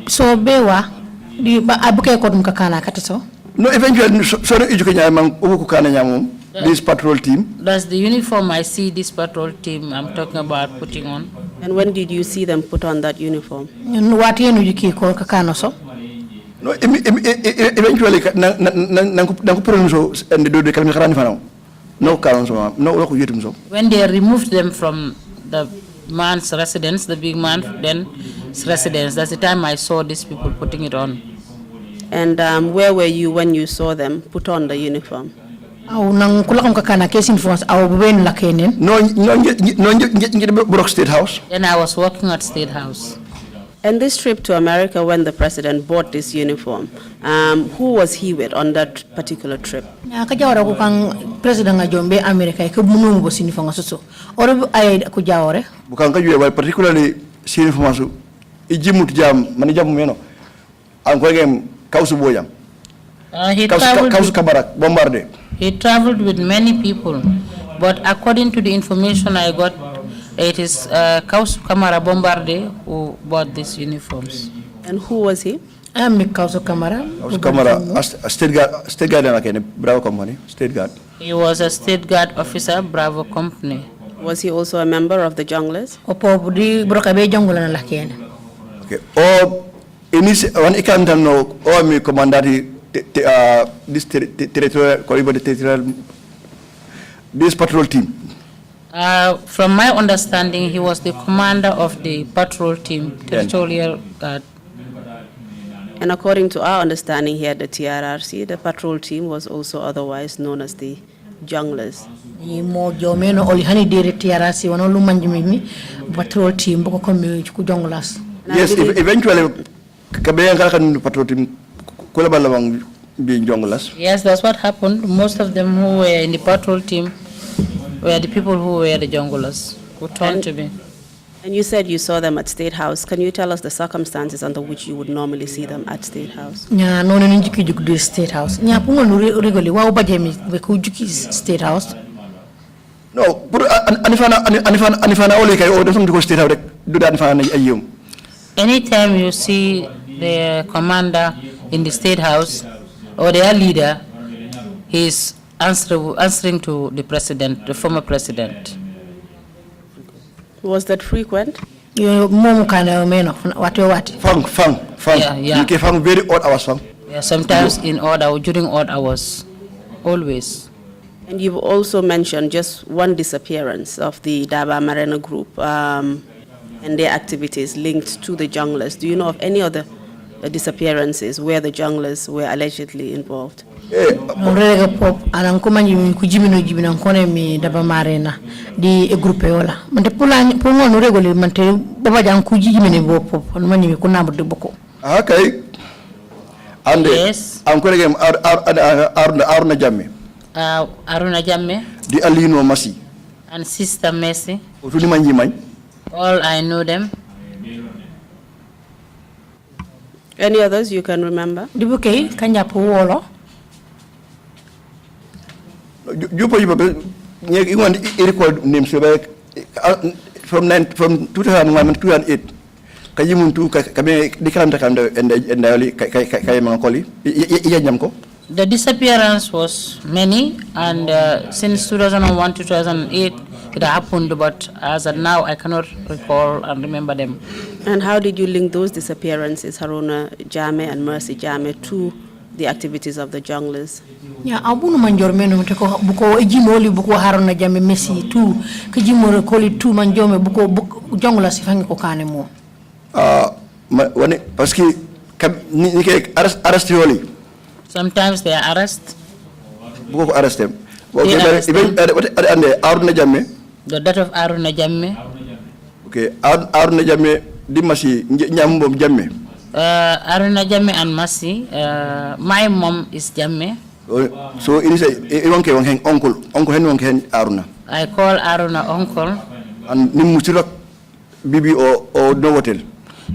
So bewa di abuke ko dum kakana katiso.
No, eventually this patrol team.
That's the uniform I see this patrol team I'm talking about putting on.
And when did you see them put on that uniform?
What you yuki ko kakano so?
No, eventually
when they removed them from the man's residence, the big man then's residence, that's the time I saw these people putting it on.
And where were you when you saw them put on the uniform?
No,
State House.
Then I was working at State House.
And this trip to America, when the president bought this uniform, who was he with on that particular trip?
President Ajombe America ke munu bo uniform so. Oro ay ko jawore.
Bukan ka juwe particularly uniform so ijimut jam manijam meno. An ko gem kausu boyam.
He traveled with many people, but according to the information I got, it is Kausu Kamara Bombarde who bought these uniforms.
And who was he?
I am Kausu Kamara.
Kausu Kamara, state guard again, Bravo Company, state guard.
He was a state guard officer, Bravo Company.
Was he also a member of the Junglers?
Okay. Or one ikan no or me commandant this territorial this patrol team.
From my understanding, he was the commander of the patrol team, territorial guard.
And according to our understanding here at the TRRC, the patrol team was also otherwise known as the Junglers.
Yes, eventually, patrol team being Junglers.
Yes, that's what happened. Most of them who were in the patrol team were the people who were the Junglers, who turned to me.
And you said you saw them at State House. Can you tell us the circumstances under which you would normally see them at State House?
No, no, no, no, State House. No, regularly. Why would you State House?
No, but anifana only can order some to go State House. Do that for
anytime you see the commander in the State House or their leader, he is answering to the president, the former president.
Was that frequent?
Fang.
Yeah.
You can find very odd hours.
Yeah, sometimes in odd hours, during odd hours, always.
And you've also mentioned just one disappearance of the Daba Marena group and their activities linked to the Junglers. Do you know of any other disappearances where the Junglers were allegedly involved?
Di grupo yola mante pulani pongo no regole mante baba jang ku jimene bopo mani ko nabdo boko
okay ande
yes
am ko regem aruna jamme
aruna jamme
di alino masi
and sister Messi
tuli manji man
all I know them.
Any others you can remember?
Dibuke kanya po wolo
Jupo you want recall names from 2001 to 2008.
The disappearance was many, and since 2001 to 2008 it happened, but as of now I cannot recall and remember them.
And how did you link those disappearances, Haruna Jame and Mercy Jame, to the activities of the Junglers?
Ya abunu manjor meno mteko buko ejimoli buko Haruna Jame Messi tu kejimoro koli tu manjome buko Jongla sifangi ko kane mo
wani parce que ni ke arrest yoli
sometimes they are arrested
buko arrest them Okay,
the death of Aruna Jammeh.
Okay, Aruna Jammeh dimasi nyambom Jammeh.
Aruna Jammeh and Masi. My mom is Jammeh.
So it is a uncle Aruna.
I call Aruna uncle.
And nimuchilok Bibi or Novotel.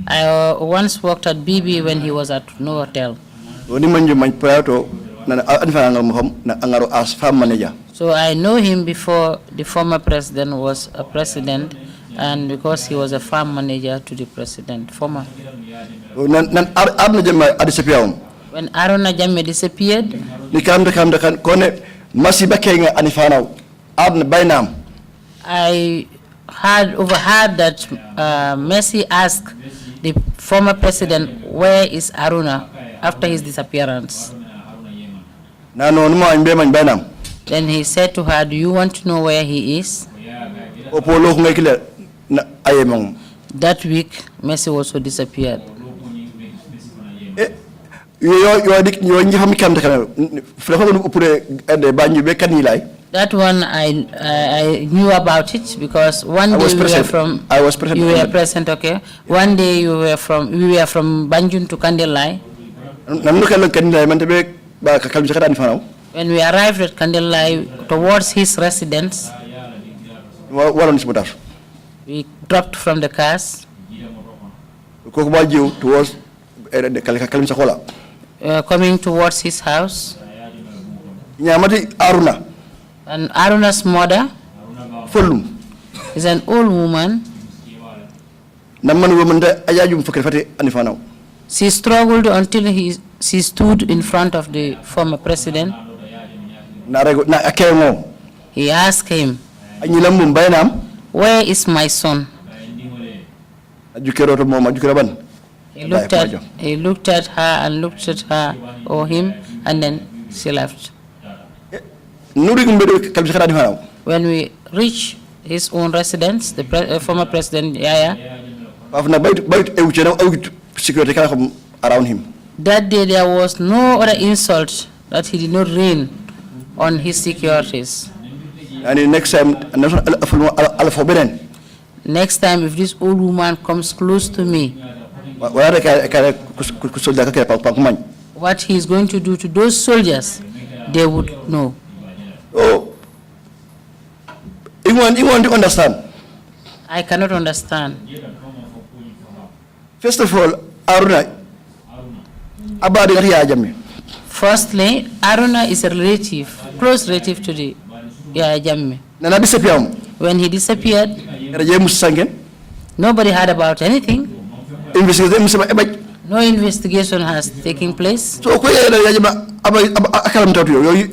I once worked at Bibi when he was at Novotel.
As farm manager.
So I know him before the former president was a president, and because he was a farm manager to the president, former. When Aruna Jammeh disappeared, I overheard that Messi asked the former president, where is Aruna after his disappearance? Then he said to her, do you want to know where he is? That week, Messi also disappeared. That one I knew about it because one day we were from.
I was present.
You were present, okay. One day we were from Banjul to Kandelai. When we arrived at Kandelai towards his residence, we dropped from the cars.
Towards
coming towards his house. And Aruna's mother is an old woman. She struggled until she stood in front of the former president. He asked him, where is my son? He looked at her and looked at her or him, and then she left. When we reached his own residence, the former president Yaya,
around him.
That day there was no other insult that he did not rain on his securities.
And next time,
if this old woman comes close to me, what he is going to do to those soldiers, they would know.
Oh, you want to understand?
I cannot understand.
First of all, Aruna.
Firstly, Aruna is a relative, close relative to the Jammeh. When he disappeared, nobody heard about anything. No investigation has taken place.
So, you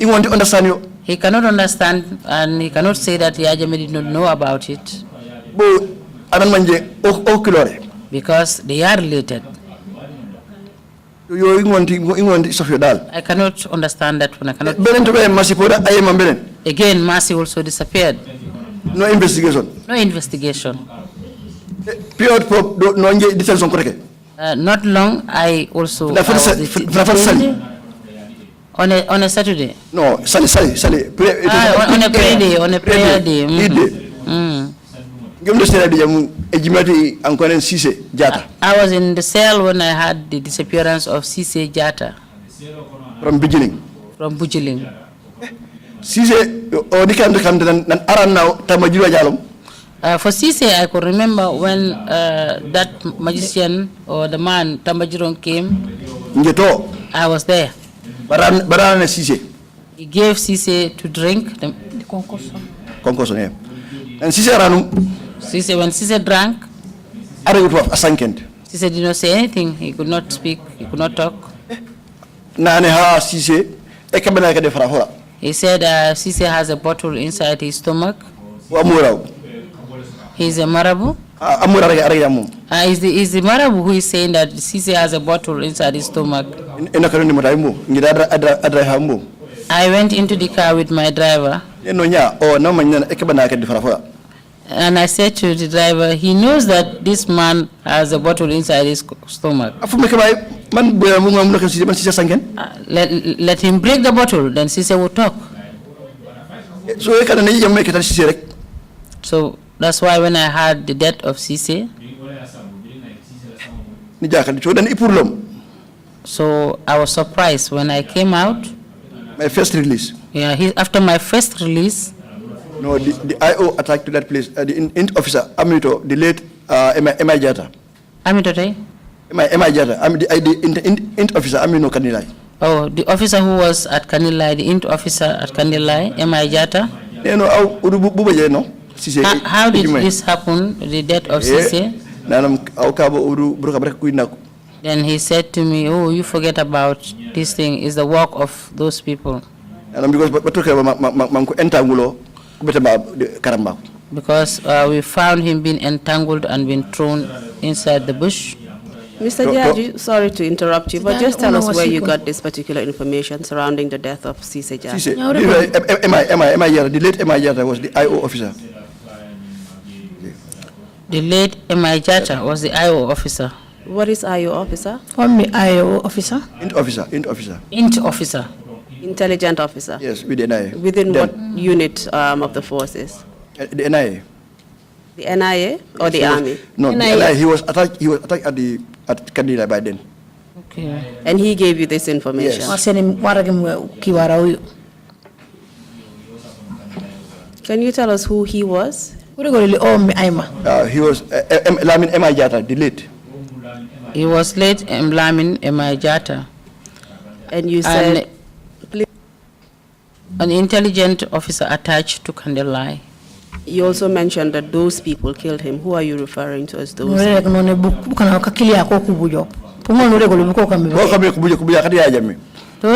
want to understand?
He cannot understand, and he cannot say that Jammeh did not know about it. Because they are related. I cannot understand that one. I cannot. Again, Mercy also disappeared.
No investigation.
No investigation. Not long. I also on a Saturday.
No, on a
prayer day. On a prayer day. I was in the cell when I had the disappearance of Cisse Jata.
From Bujiling.
From Bujiling. For Cisse, I could remember when that magician or the man Tambajiron came. I was there. He gave Cisse to drink the concoction.
Concoction, yeah. And Cisse
when Cisse drank, Cisse did not say anything. He could not speak. He could not talk. He said Cisse has a bottle inside his stomach. He's a Marabu. Is the Marabu who is saying that Cisse has a bottle inside his stomach. I went into the car with my driver. And I said to the driver, he knows that this man has a bottle inside his stomach. Let him break the bottle, then Cisse will talk. So that's why when I heard the death of Cisse, so I was surprised when I came out.
My first release.
Yeah, after my first release.
No, the IO attacked to that place. The int officer, Amito, the late Emma Jata.
Amito,
Emma Jata. The int officer, Amino Kanilai.
Oh, the officer who was at Kanilai, the int officer at Kanilai, Emma Jata. How did this happen, the death of Cisse? Then he said to me, oh, you forget about this thing, is the work of those people. Because we found him being entangled and being thrown inside the bush.
Mr. Jarju, sorry to interrupt you, but just tell us where you got this particular information surrounding the death of Cisse Jarju.
The late Emma Jata was the IO officer.
The late Emma Jata was the IO officer.
What is IO officer?
What me IO officer?
Int officer.
Int officer.
Intelligent officer.
Yes, with the NIA.
Within what unit of the forces?
The NIA.
The NIA or the army?
No, the NIA. He was attacked at Kandila by then.
Okay. And he gave you this information?
Yes.
Can you tell us who he was?
He was Lamin Emma Jata, the late.
He was late Lamin Emma Jata.
And you said
an intelligent officer attached to Kandelai.
You also mentioned that those people killed him. Who are you referring to as those?
Those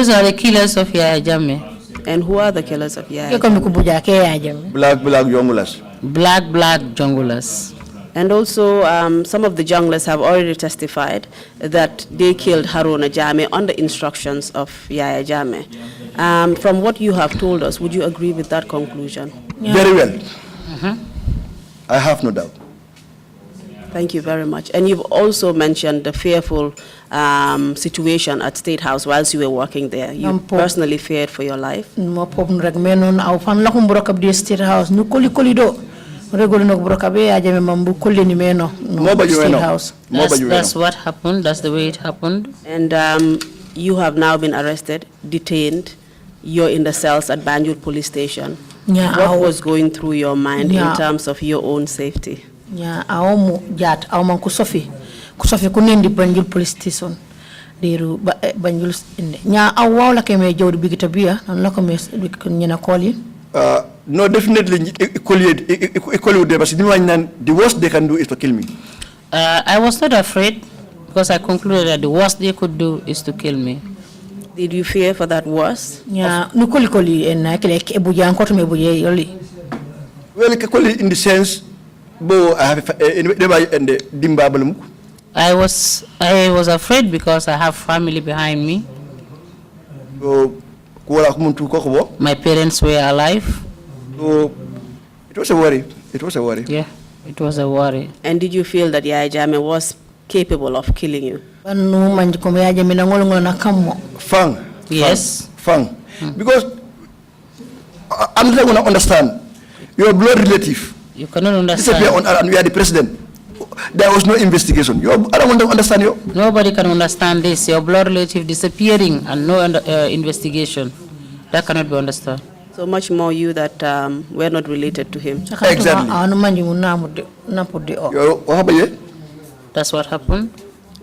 are the killers of Yaya Jammeh.
And who are the killers of Yaya Jammeh?
Black junglers.
Black junglers.
And also, some of the junglers have already testified that they killed Haruna Jammeh on the instructions of Yaya Jammeh. From what you have told us, would you agree with that conclusion?
Yeah. Very well. I have no doubt.
Thank you very much. And you've also mentioned the fearful situation at State House whilst you were working there. You personally feared for your life.
That's what happened. That's the way it happened.
And you have now been arrested, detained. You're in the cells at Banjul Police Station.
Yeah,
what was going through your mind in terms of your own safety?
Yeah, kusofi kunendi Banjul Police Station. Deru Banjul nya awawla keme jawdi bigitabia non la ko me nyana koli.
No, definitely equally the worst they can do is to kill me.
I was not afraid because I concluded that the worst they could do is to kill me.
Did you fear for that worst?
Yeah, nukoli en like Ebou Jarju me yoli.
Well, in the sense, I have
I was afraid because I have family behind me. My parents were alive.
So it was a worry. It was a worry.
Yeah, it was a worry.
And did you feel that Yaya Jammeh was capable of killing you?
Fang.
Yes.
Fang. Because I'm not going to understand. Your blood relative.
You cannot understand.
And we are the president. There was no investigation. I don't want to understand you.
Nobody can understand this. Your blood relative disappearing and no investigation. That cannot be understood.
So much more you that were not related to him.
Exactly.
That's what happened.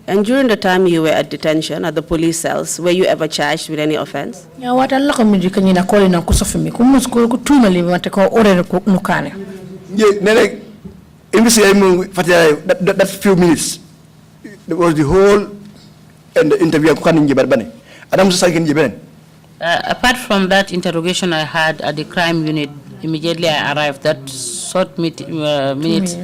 And during the time you were at detention at the police cells, were you ever charged with any offense?
That few minutes, it was the whole and the interview.
Apart from that interrogation I had at the crime unit, immediately I arrived. That short minutes,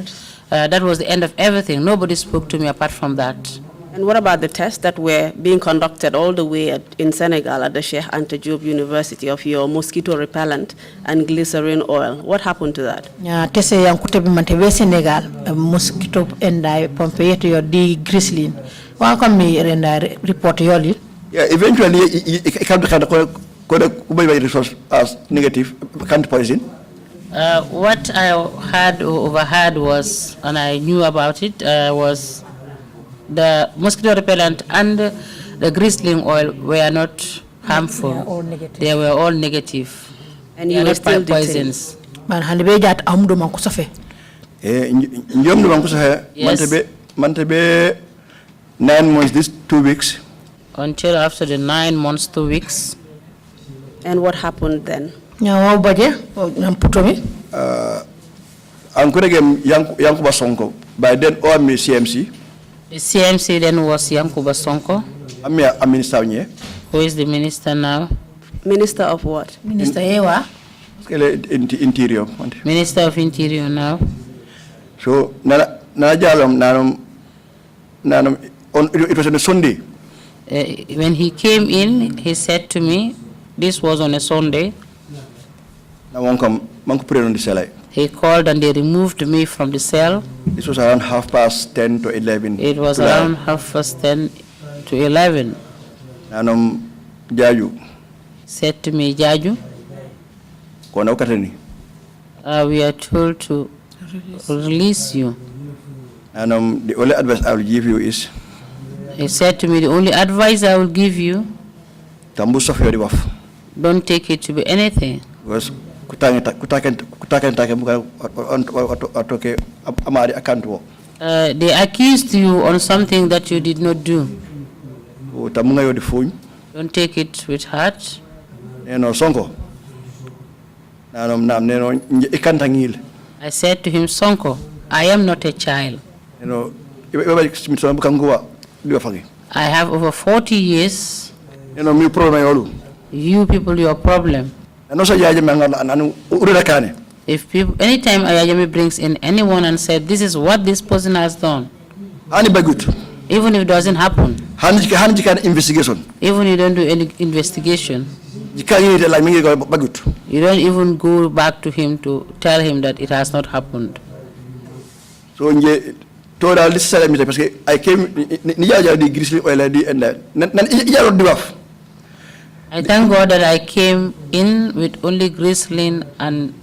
that was the end of everything. Nobody spoke to me apart from that.
And what about the tests that were being conducted all the way in Senegal at the Cheikh Anta Diop University of your mosquito repellent and glycerin oil? What happened to that?
Yeah, tese yang kutebi mantebe Senegal mosquito and I pompe yo di glycerin. Wa kam mi renda report yoli.
Yeah, eventually it came to Could the resource as negative, can't poison?
What I had or overheard was, and I knew about it, was the mosquito repellent and the grisling oil were not harmful.
They are all negative.
They were all negative.
And
they
you
are
were
not
still
poisons.
Man, hande jat amdo man ko safe.
Njom do banko sahe.
Yes.
Mantebe 9 months, this 2 weeks.
Until after the 9 months, 2 weeks.
And what happened then?
Nyawa baje, namputomi.
Ankurege Yankuba Sonko. By then, all me CMC.
The CMC then was Yankuba Sonko.
I'm a minister.
Who is the minister now?
Minister of what?
Minister Ewa.
Interior.
Minister of Interior now.
So, it was on a Sunday.
When he came in, he said to me, this was on a Sunday. He called and they removed me from the cell.
This was around 10:30 to 11.
It was around 10:30 to 11.
Jaju.
Said to me, Jaju, we are told to release you.
And the only advice I will give you is,
he said to me, the only advice I will give you, don't take it to be anything.
Because
they accused you on something that you did not do. Don't take it with heart. I said to him, Sonko, I am not a child. I have over 40 years. You people, your problem. If people, anytime Ayajame brings in anyone and said, this is what this person has done, even if it doesn't happen, even you don't do any investigation, you don't even go back to him to tell him that it has not happened.
So I came
I thank God that I came in with only glycerin and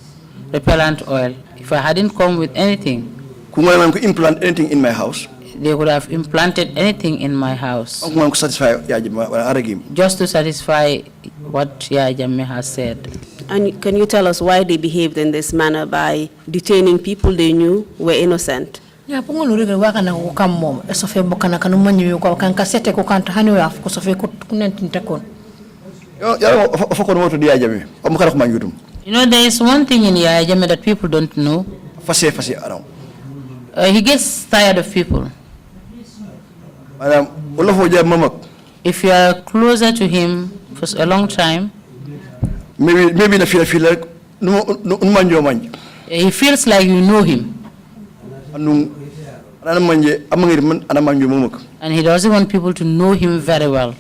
repellent oil. If I hadn't come with anything,
implant anything in my house,
they would have implanted anything in my house. Just to satisfy what Yajame has said.
And can you tell us why they behaved in this manner by detaining people they knew were innocent?
Ya pungo nuriga waka na ukam mom. Esofe bokana kanu manyu kwa kanka sete ko kanta hani wa ko sofe ko kunentin takon.
You know, there is one thing in Yajame that people don't know. He gets tired of people. If you are closer to him for a long time, he feels like you know him. And he doesn't want people to know him very well.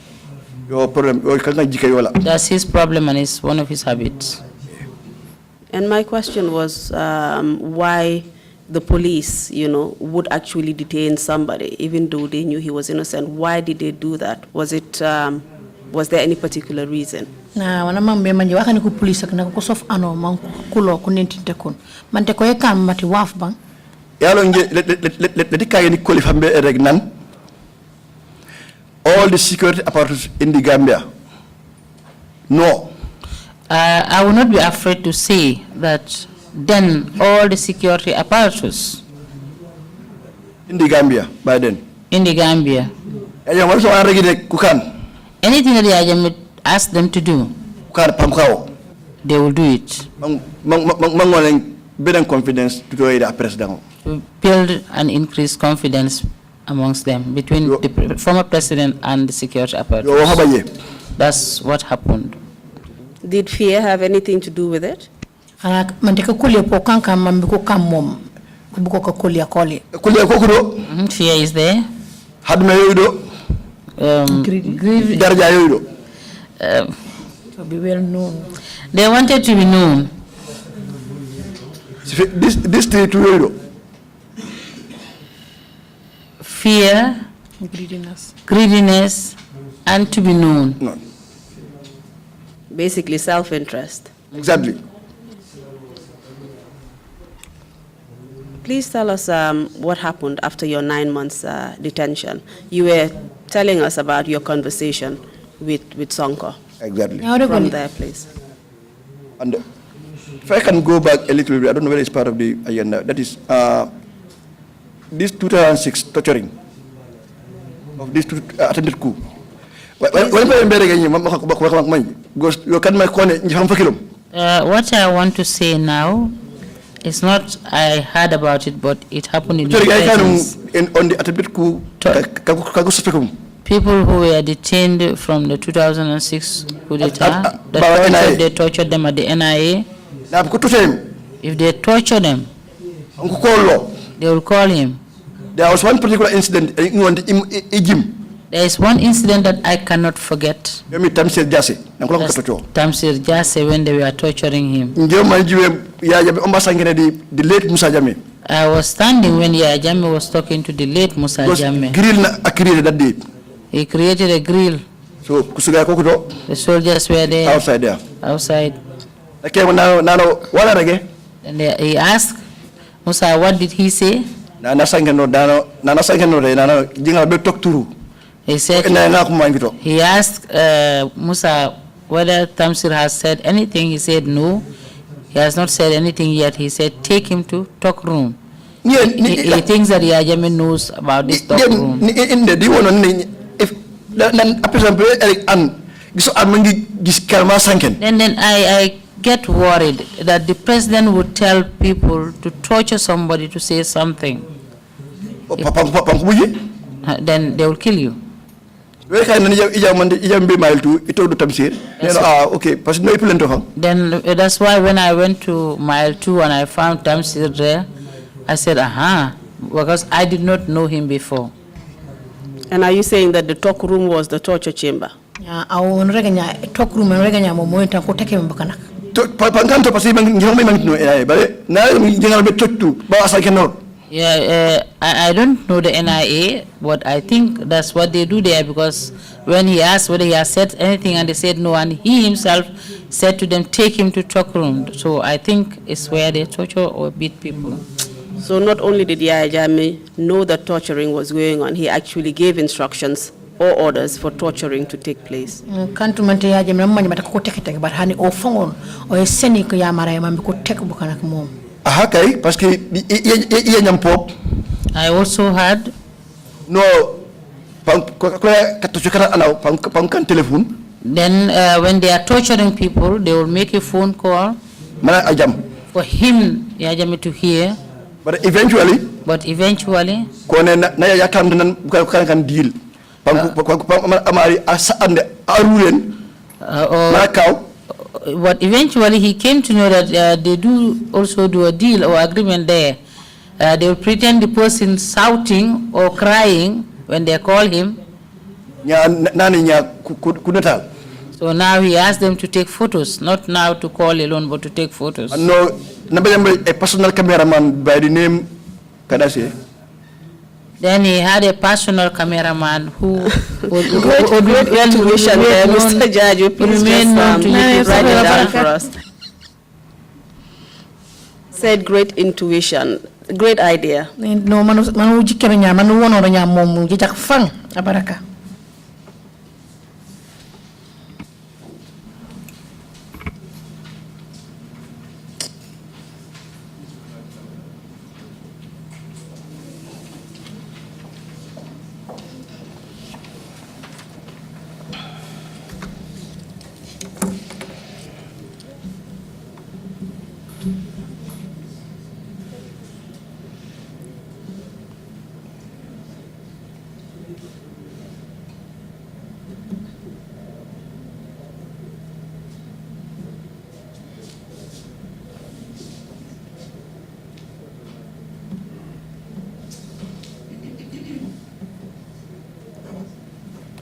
That's his problem and it's one of his habits.
And my question was why the police, would actually detain somebody even though they knew he was innocent. Why did they do that? Was there any particular reason?
Na wana mambe manje waka ni ku police na ko sof ano man kulo ko nentinte kon man te ko e kam mati waf bang
yalo nge le kay ni ko li fambe rek nan all the security apparatus in the Gambia. No.
I will not be afraid to say that then all the security apparatus
in the Gambia by then.
In the Gambia. Anything that I ask them to do, they will do it. To build and increase confidence amongst them between the former president and the security apparatus. That's what happened.
Did fear have anything to do with it?
Fear is there.
To be well known.
They wanted to be known.
This
fear, greediness, and to be known.
No.
Basically self-interest.
Exactly.
Please tell us what happened after your 9 months detention. You were telling us about your conversation with Sonko.
Exactly.
From there, please.
And if I can go back a little bit, I don't know whether it's part of the agenda. That is this 2006 torturing of this attempted coup. What I
want to say now is not I heard about it, but it happened in the presence.
On the attempted coup,
people who were detained from the 2006 coup d'etat, they tortured them at the NIA. If they torture them, they will call him.
There was one particular incident in
there is one incident that I cannot forget.
Tamsir
Jase, when they were torturing him.
The late Musa Jame.
I was standing when Yaya Jammeh was talking to the late Musa Jammeh.
Created that day.
He created a grill.
So
the soldiers were there.
Outside there.
Outside.
And
he asked Musa, what did he say? He said, he asked Musa whether Tamsir has said anything. He said no. He has not said anything yet. He said, take him to talk room. He thinks that Yaya Jammeh knows about this talk room. Then I get worried that the president would tell people to torture somebody to say something. Then they will kill you.
Then
that's why when I went to mile 2 and I found Tamsir there, I said, aha, because I did not know him before.
And are you saying that the talk room was the torture chamber?
Yeah,
I don't know the NIA, but I think that's what they do there, because when he asked whether he has said anything and they said no, and he himself said to them, take him to talk room. So I think it's where they torture or beat people.
So not only did Yaya Jammeh know that torturing was going on, he actually gave instructions or orders for torturing to take place.
I also heard then when they are torturing people, they will make a phone call for him, Yaya Jammeh, to hear.
But eventually,
but eventually he came to know that they do also do a deal or agreement there. They will pretend the person shouting or crying when they call him. So now he asked them to take photos, not now to call alone, but to take photos.
No, a personal cameraman by the name Kadasi.
Then he had a personal cameraman who would
great intuition there, Mr. Jarju. Please just write it down for us. Said great intuition, great idea.
No, manu jikere nya manu wono nya mom jijak fang abaraka.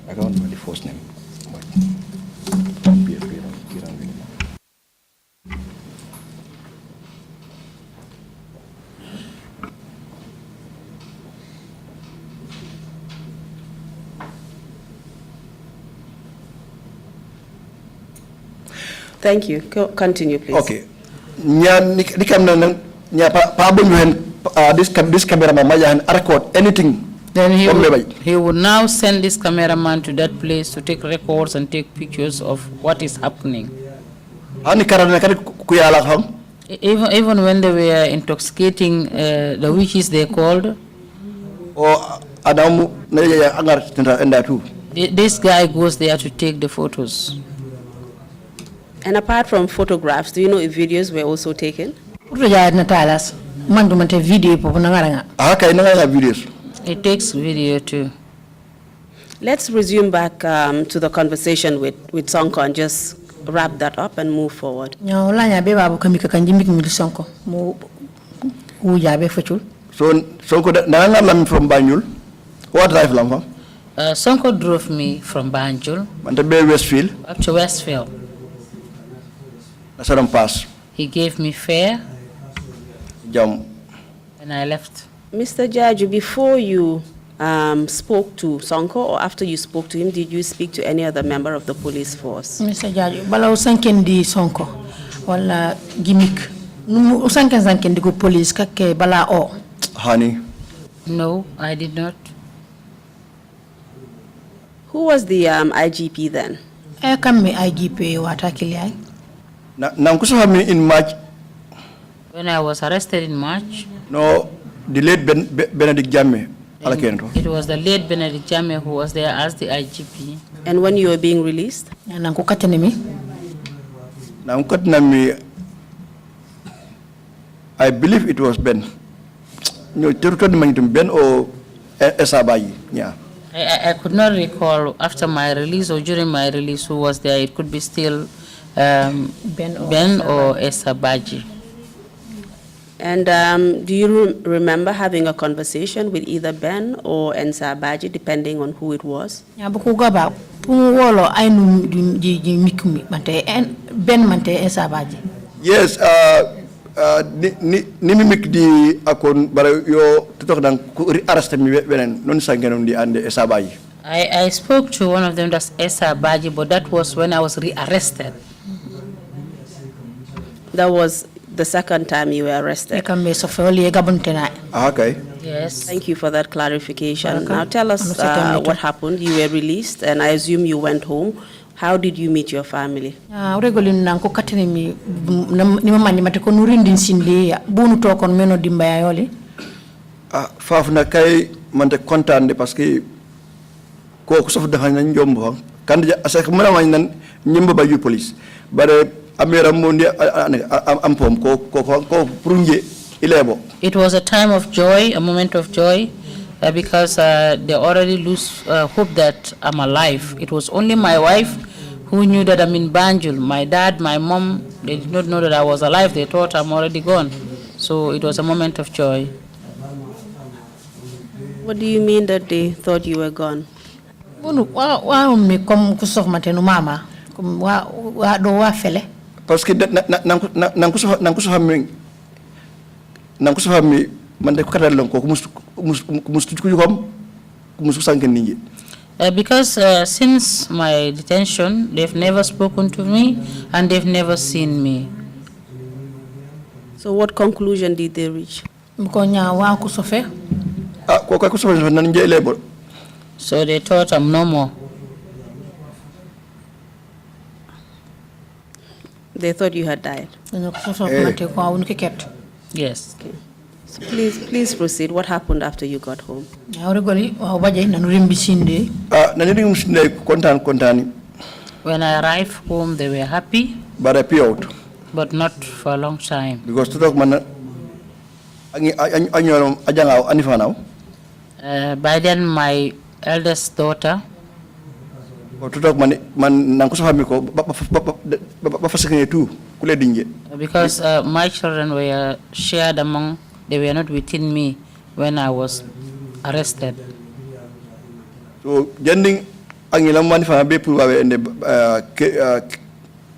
I don't know the first name.
Thank you. Continue, please.
Okay. This cameraman record anything.
Then he would now send this cameraman to that place to take records and take pictures of what is happening. Even when they were intoxicating the witches they called. This guy goes there to take the photos.
And apart from photographs, do you know if videos were also taken?
It takes video too.
Let's resume back to the conversation with Sonko and just wrap that up and move forward.
So Sonko nangalam from Banjul. What drive lam?
Sonko drove me from Banjul
Westfield
up to Westfield.
Pass.
He gave me fare
Jam.
and I left.
Mr. Jarju, before you spoke to Sonko or after you spoke to him, did you speak to any other member of the police force?
Mr. Jarju, bala usanken di Sonko wala gimmick. Numu usanken sanken di go police kake bala o.
Honey.
No, I did not.
Who was the IGP then?
I come me IGP watakili.
In March.
When I was arrested in March.
No, the late Benedict Jammeh.
It was the late Benedict Jammeh who was there as the IGP.
And when you were being released?
I believe it was Ben. No, Ben or Esabayi. Yeah.
I could not recall after my release or during my release who was there. It could be still Ben or Esabaji.
And do you remember having a conversation with either Ben or Ensabaji, depending on who it was?
Ben mante Ensabaji.
Yes, nimimik di akon bara yo tutok dan arrest mi benen non sangenom di ande Esabaji.
I spoke to one of them, that's Esabaji, but that was when I was rearrested.
That was the second time you were arrested.
Okay.
Yes.
Thank you for that clarification. Now tell us what happened. You were released, and I assume you went home. How did you meet your family?
Fafna kay mante contane parce que ko sof dafa nañ jombo kan asa ko mala nan ñimba ba yu police bare amera mondi am pom ko prunje ilebo.
It was a time of joy, a moment of joy, because they already lose hope that I'm alive. It was only my wife who knew that I'm in Banjul. My dad, my mom, they did not know that I was alive. They thought I'm already gone. So it was a moment of joy.
What do you mean that they thought you were gone?
Parce que nankuso hammi man de ko kadal ko mus sanken ninji.
Because since my detention, they've never spoken to me and they've never seen me.
So what conclusion did they reach?
So they thought I'm no more.
They thought you had died.
Yes.
Okay. So please proceed. What happened after you got home?
When I arrived home, they were happy. But not for a long time.
Because
by then, my eldest daughter because my children were shared among, they were not within me when I was arrested.
So, jending angilam man fa be pour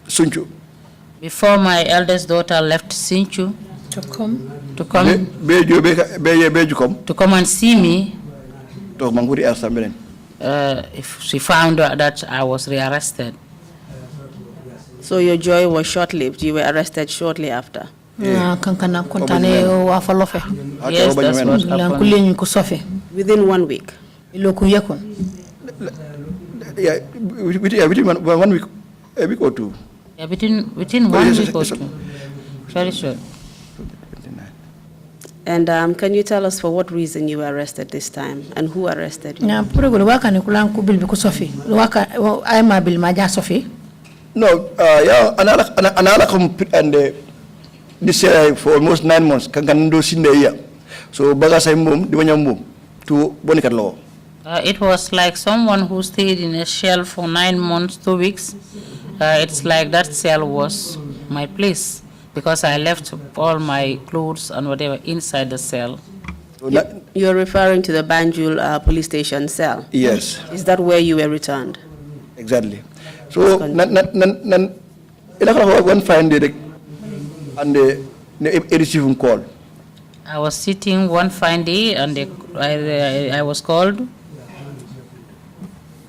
Sunchu.
Before my eldest daughter left Sinchu to come and see me,
if
she found out that I was rearrested.
So your joy was short-lived. You were arrested shortly after.
Yes, that's what happened.
Within 1 week.
Yeah, within 1 week, a week or two.
Yeah, within 1 week or two. Very short.
And can you tell us for what reason you were arrested this time and who arrested you?
No,
yeah, another and this for almost 9 months. Can do sin the year. So bagasay mum, di wanyam mum to bonikat law.
It was like someone who stayed in a cell for 9 months, 2 weeks. It's like that cell was my place because I left all my clothes and whatever inside the cell.
You're referring to the Banjul police station cell?
Yes.
Is that where you were returned?
Exactly. So, one fine day and they received a call.
I was sitting one fine day and I was called.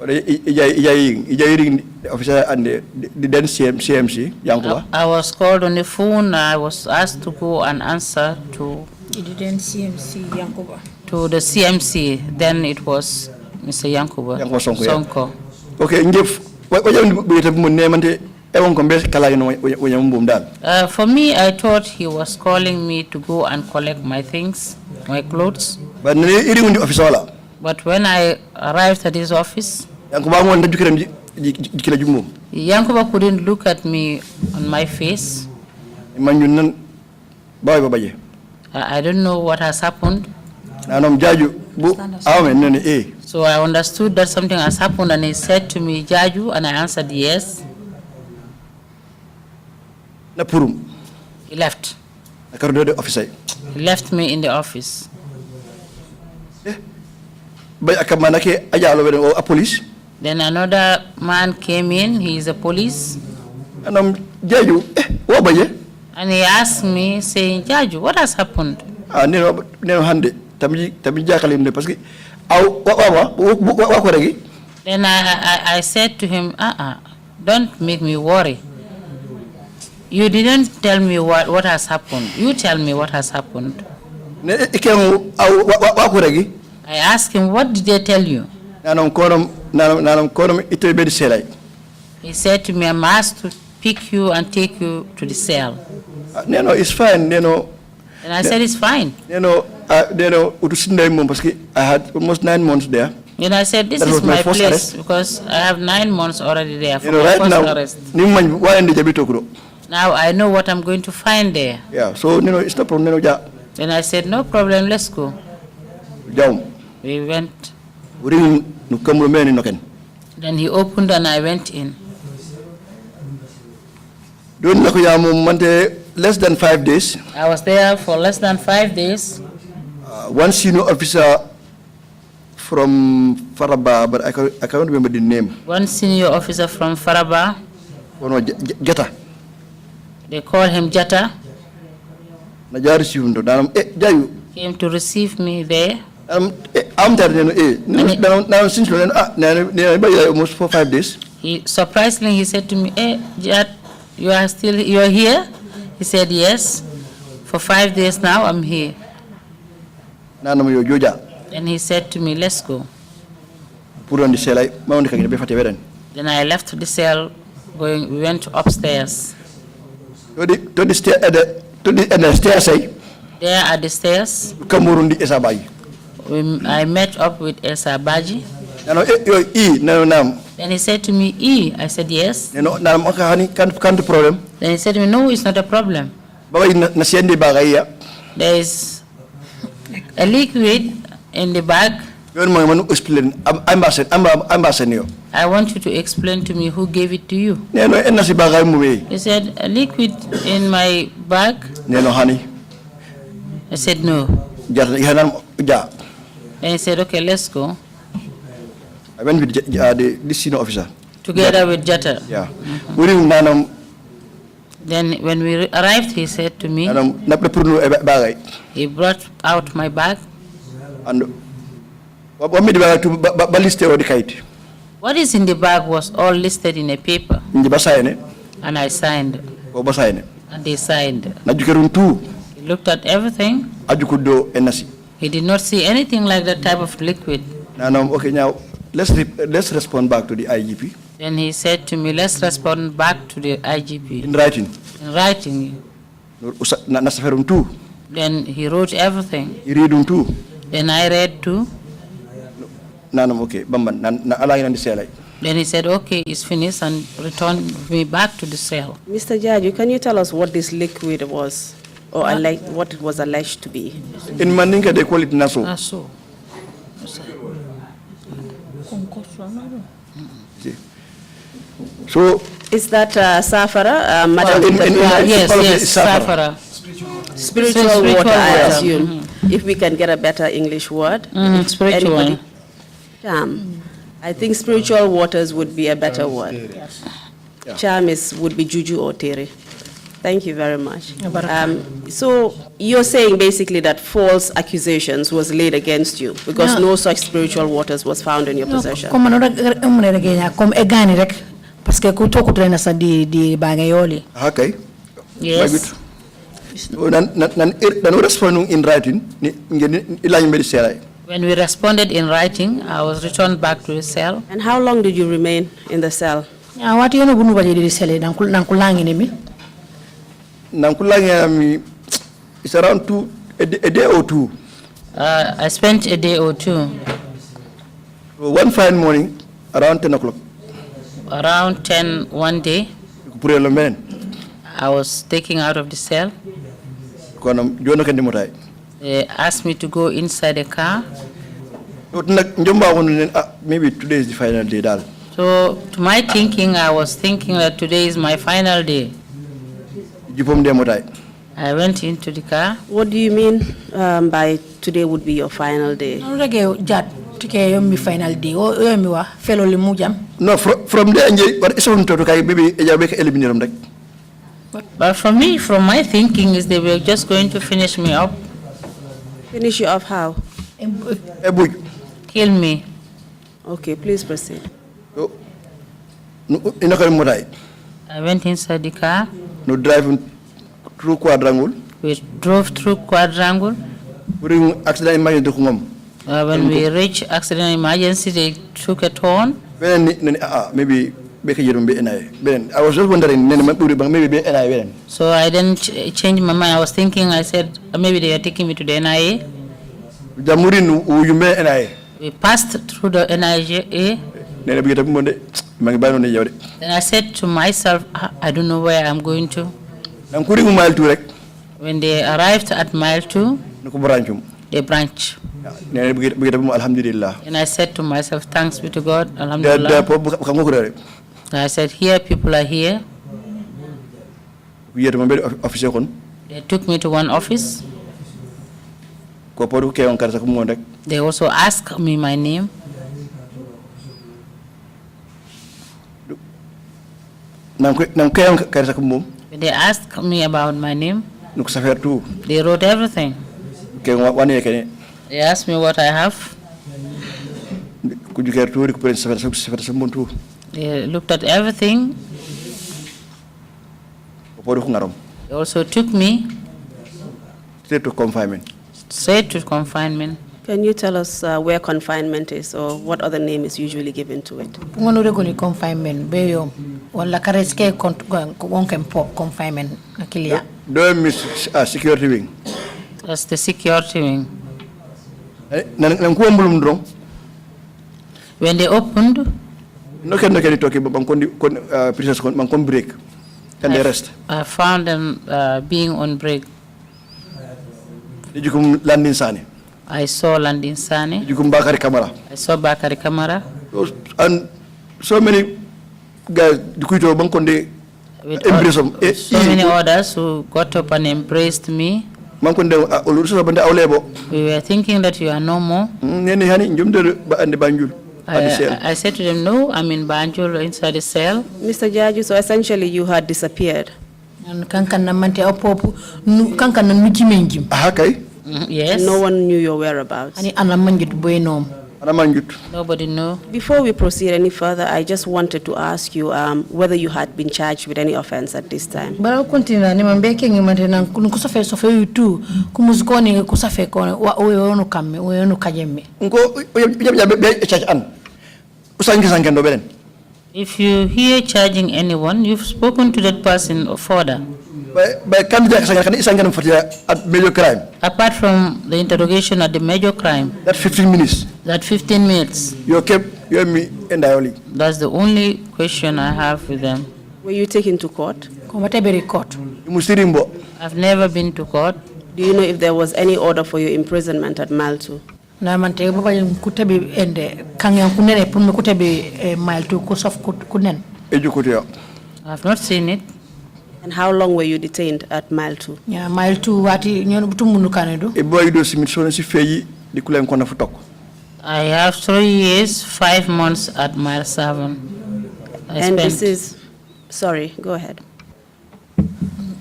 The officer and the then CMC, Yankuba.
I was called on the phone. I was asked to go and answer to
the
CMC. Then it was Mr. Yankuba Sonko.
Okay,
for me, I thought he was calling me to go and collect my things, my clothes.
But
when I arrived at his office, Yankuba couldn't look at me on my face. I don't know what has happened. So I understood that something has happened and he said to me, Jaju, and I answered yes. He left. He left me in the office. Then another man came in, he is a police. And he asked me, saying, Jaju, what has happened? Then I said to him, don't make me worry. You didn't tell me what has happened. You tell me what has happened. I asked him, what did they tell you? He said to me, I'm asked to pick you and take you to the cell.
No, it's fine.
And I said, it's fine.
I had almost 9 months there.
And I said, this is my place arrest. Because I have 9 months already there for my
right
first
now,
arrest.
Now
I know what I'm going to find there.
Yeah, so it's no problem.
Then I said, no problem, let's go. We went. Then he opened and I went in.
Less than 5 days.
I was there for less than 5 days.
One senior officer from Faraba, but I can't remember the name.
One senior officer from Faraba.
Jata.
They call him Jata. Came to receive me there.
Since almost 4 or 5 days.
Surprisingly, he said to me, "Hey, Jat, you are here?" He said, "Yes. For 5 days now, I'm here." And he said to me, "Let's go." Then I left the cell. We went upstairs.
To the stairs.
There at the stairs, I met up with Esa Baji. Then he said to me, E. I said, yes. Then he said to me, no, it's not a problem. There is a liquid in the bag. I want you to explain to me who gave it to you. He said, a liquid in my bag. I said, no. Then he said, okay, let's go.
I went with this senior officer.
Together with Jata.
Yeah.
Then when we arrived, he said to me, he brought out my bag.
And what is
in the bag was all listed in a paper. And I signed. And they signed. He looked at everything. He did not see anything like that type of liquid.
Okay, now let's respond back to the IGP.
Then he said to me, let's respond back to the IGP.
In writing.
In writing. Then he wrote everything.
You read too.
Then I read too.
Okay,
Then he said, okay, it's finished, and returned me back to the cell.
Mr. Jarju, can you tell us what this liquid was, or what it was alleged to be?
In Mandinka, they call it naso.
Naso.
So,
is that safara, Madam?
Yes, safara.
Spiritual water, I assume. If we can get a better English word.
Spiritual.
I think spiritual waters would be a better word. Charm would be juju or tere. Thank you very much. So you're saying basically that false accusations was laid against you because no such spiritual waters was found in your possession.
Okay.
Yes. When we responded in writing, I was returned back to the cell.
And how long did you remain in the cell?
It's around a day or two.
I spent a day or two.
One fine morning, around 10 o'clock.
Around 10 one day, I was taken out of the cell. They asked me to go inside the car.
Maybe today is the final day.
So, to my thinking, I was thinking that today is my final day. I went into the car.
What do you mean by today would be your final day?
No,
from there,
but for me, from my thinking, is they were just going to finish me up.
Finish you off how?
Kill me.
Okay, please proceed.
I went inside the car.
No driving through quadrangle.
We drove through quadrangle.
When
we reached accident emergency, they took a turn.
Maybe I was just wondering, maybe.
So I didn't change my mind. I was thinking, I said, maybe they are taking me to the NIA. We passed through the NIA. Then I said to myself, I don't know where I'm going to. When they arrived at mile 2, they branched. And I said to myself, thanks be to God, alhamdulillah. I said, here, people are here. They took me to one office. They also asked me my name. When they asked me about my name, they wrote everything. They asked me what I have. They looked at everything. They also took me
straight to confinement.
Straight to confinement.
Can you tell us where confinement is, or what other name is usually given to it?
Confinement. Confinement.
Security wing.
That's the security wing. When they opened,
and the rest.
I found them being on break. I saw Landin Sane. I saw Bakari Kamara.
And so many guys,
so many others who got up and embraced me. We were thinking that you are no more. I said to them, no, I'm in Banjul inside the cell.
Mr. Jarju, so essentially you had disappeared.
Yes.
No one knew your whereabouts.
Nobody know.
Before we proceed any further, I just wanted to ask you whether you had been charged with any offense at this time.
Bara continua ni mambeke ngi mantena kusafe sofe yutu kumuzikoni kusafe kone wa oyonu kamme oyonu kajemme.
Ngo be charge an. Usangi sangendo belen.
If you hear charging anyone, you've spoken to that person further.
At major crime.
Apart from the interrogation at the major crime.
That 15 minutes.
That 15 minutes.
You kept me entirely.
That's the only question I have with them.
Were you taken to court?
Court.
I've never been to court.
Do you know if there was any order for your imprisonment at Maltu?
Na mante baba kutabi ende kanyang kunene pumme kutabi Maltu kusof kunen.
I've not seen it.
And how long were you detained at Maltu?
Yeah, Maltu wati nyon butumunu kanedo.
I have 3 years, 5 months at Mile 7.
And this is, sorry, go ahead.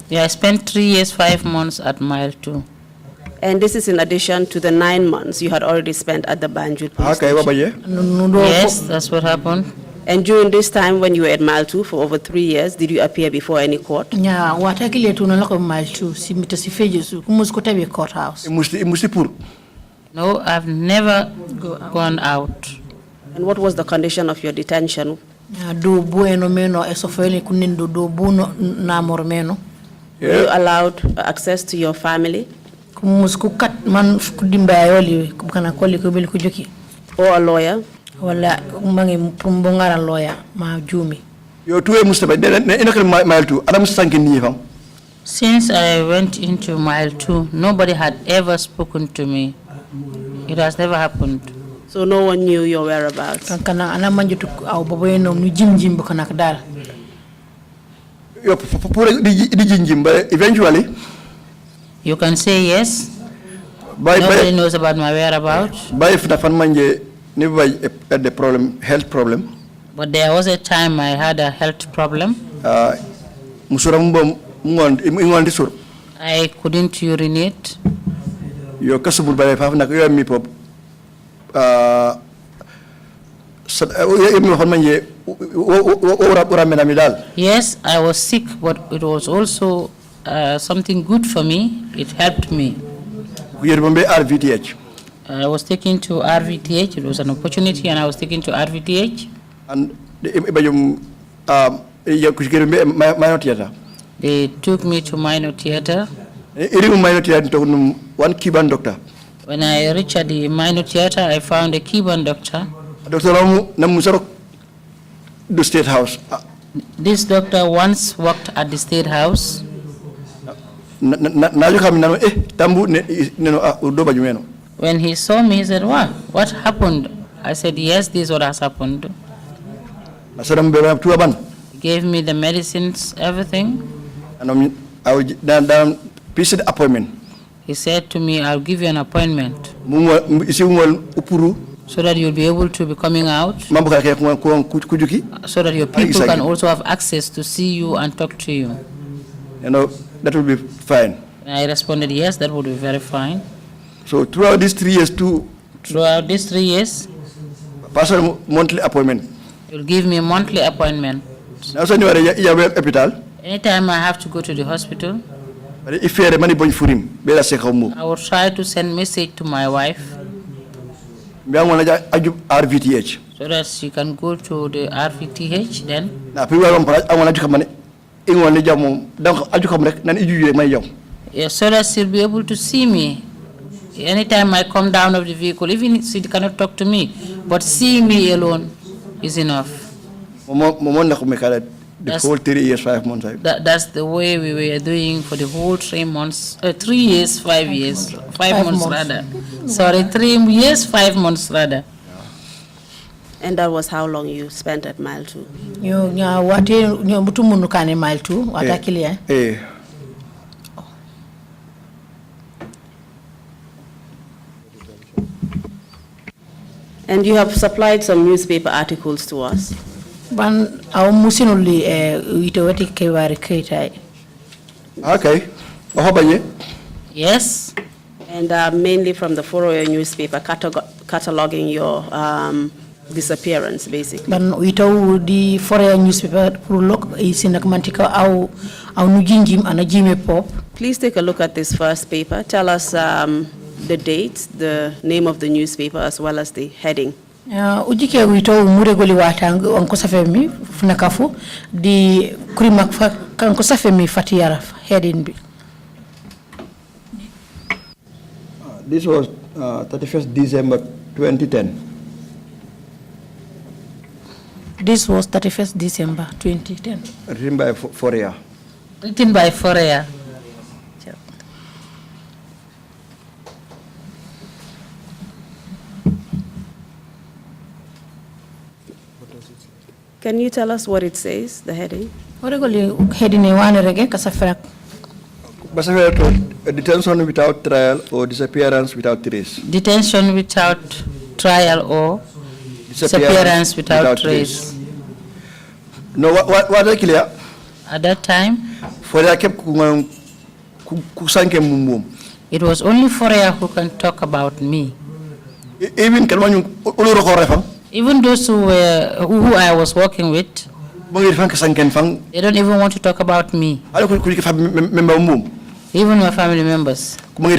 Yeah, I spent 3 years, 5 months at Mile 2.
And this is in addition to the 9 months you had already spent at the Banjul police station.
Yes, that's what happened.
And during this time when you were at Maltu for over 3 years, did you appear before any court?
Yeah, watakile tunalako Maltu simita sifejesu kumuskotabi courthouse.
No, I've never gone out.
And what was the condition of your detention?
Do bueno meno esofeli kunindo do buno na mormeno.
Were you allowed access to your family?
Kumuskukat man kudimba yoli kana koli kubili kujuki.
Or a lawyer?
Wala mangi pumbongara lawyer ma jumi.
Yo tuwe mustaba inakal Mile 2 adam sankin ni fam.
Since I went into Mile 2, nobody had ever spoken to me. It has never happened.
So no one knew your whereabouts?
Kana ana manjutu au baboyeno nu jimjim kana kadal.
Yo di jimjim but eventually
you can say yes. Nobody knows about my whereabouts.
By if the manje never had the problem, health problem.
But there was a time I had a health problem. I couldn't urinate.
Your customer by half na kuya mi pop.
Yes, I was sick, but it was also something good for me. It helped me.
RVTH.
I was taken to RVTH. It was an opportunity, and I was taken to RVTH.
And
they took me to minor theater.
One Cuban doctor.
When I reached the minor theater, I found a Cuban doctor.
The State House.
This doctor once worked at the State House. When he saw me, he said, what happened? I said, yes, this is what has happened. He gave me the medicines, everything.
And I will visit appointment.
He said to me, I'll give you an appointment so that you'll be able to be coming out, so that your people can also have access to see you and talk to you.
That will be fine.
And I responded, yes, that would be very fine.
So throughout these 3 years too?
Throughout these 3 years?
Personal monthly appointment.
You'll give me a monthly appointment. Anytime I have to go to the hospital, I will try to send message to my wife
RVTH
so that she can go to the RVTH then. Yes, so that she'll be able to see me. Anytime I come down of the vehicle, even if she cannot talk to me, but seeing me alone is enough.
The whole 3 years, 5 months.
That's the way we were doing for the whole 3 months, 3 years, 5 years, 5 months rather. Sorry, 3 years, 5 months rather.
And that was how long you spent at Mile 2?
Mile 2,
And you have supplied some newspaper articles to us.
Okay.
Yes. And mainly from the Foroyo newspaper, cataloging your disappearance, basically.
Ban itaw di foreign newspaper pour lok isinak mantika au nujinjim anajime pop.
Please take a look at this first paper. Tell us the date, the name of the newspaper, as well as the heading.
Ujike wito muregoli watang onko safemi funakafu di kurimak kanko safemi fatiyara heading bi.
This was 31st December 2010.
This was 31st December 2010.
Written by Foria.
Written by Foria.
Can you tell us what it says, the heading?
What heading again?
Detention without trial or disappearance without trace.
Detention without trial or disappearance without trace.
No, what are clear?
At that time, it was only Foria who can talk about me. Even those who I was working with, they don't even want to talk about me. Even my family members, they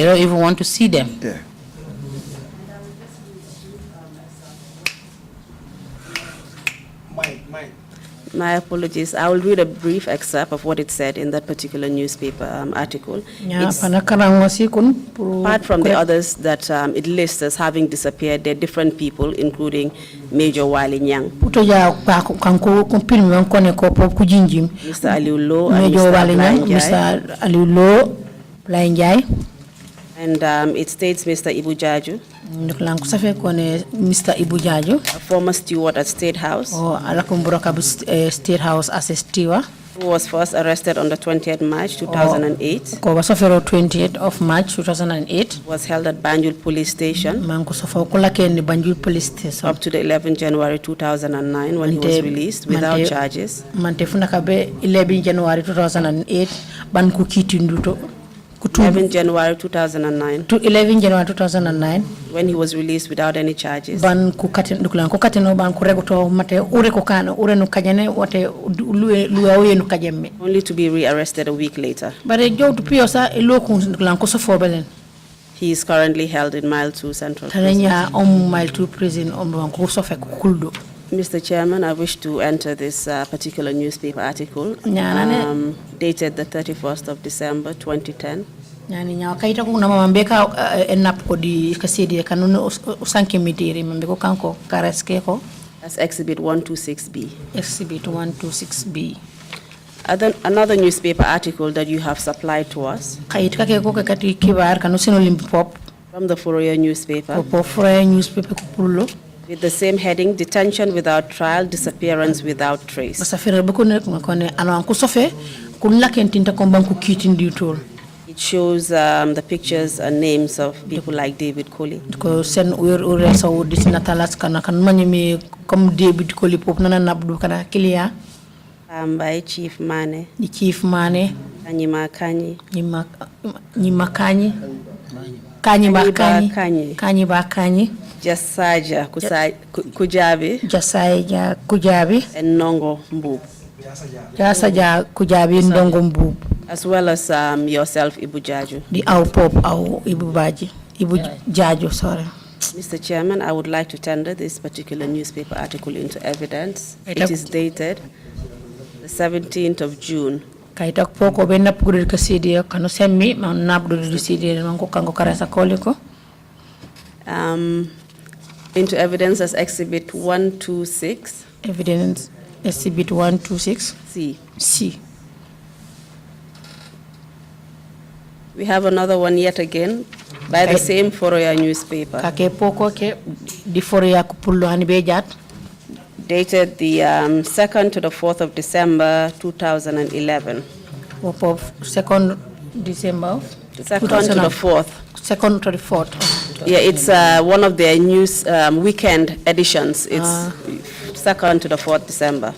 don't even want to see them.
Yeah.
My apologies. I will read a brief excerpt of what it said in that particular newspaper article. Apart from the others that it lists as having disappeared, there are different people, including Major Wali Nyang, Mr. Aliu Lo, and Mr.
Blind.
And it states Mr. Ebou Jarju,
Mr. Ebou Jarju,
a former steward at State House,
State House as a steward,
who was first arrested on the 20th March 2008.
20th of March 2008.
Was held at Banjul Police Station up to the 11th January 2009 when he was released without charges.
11 January 2008
11 January 2009.
To 11 January 2009.
When he was released without any charges.
Ban ku katen dukulan ko kateno ban ku regoto mate ure ko kana ure no kajane wote luwe no kajemme.
Only to be rearrested a week later.
Bare jowtu piosa eloku dukulan ko so fobelen.
He is currently held in Mile 2 Central
Prison. Mile 2 Prison ko so fe kuldo.
Mr. Chairman, I wish to enter this particular newspaper article dated the 31st of December 2010. That's Exhibit 126B.
Exhibit 126B.
Another newspaper article that you have supplied to us from the Fourier newspaper. With the same heading, Detention Without Trial, Disappearance Without Trace. It shows the pictures and names of people like David Colley. By Chief Mane.
Chief Mane.
Kanyima Kanyi.
Kanyi Kanyi.
Jasaja Kujabi.
Jasaja Kujabi.
And Nongo Mbub.
Jasaja Kujabi and Nongo Mbub.
As well as yourself, Ebou Jarju.
The Ebou Jarju, sorry.
Mr. Chairman, I would like to tender this particular newspaper article into evidence. It is dated the 17th of June. Into evidence as Exhibit 126.
Evidence Exhibit 126. C.
We have another one yet again by the same Fourier newspaper. Dated the 2nd to the 4th of December 2011.
2nd December?
2nd to the 4th.
2nd to the 4th.
Yeah, it's one of their news weekend editions. It's 2nd to the 4th December.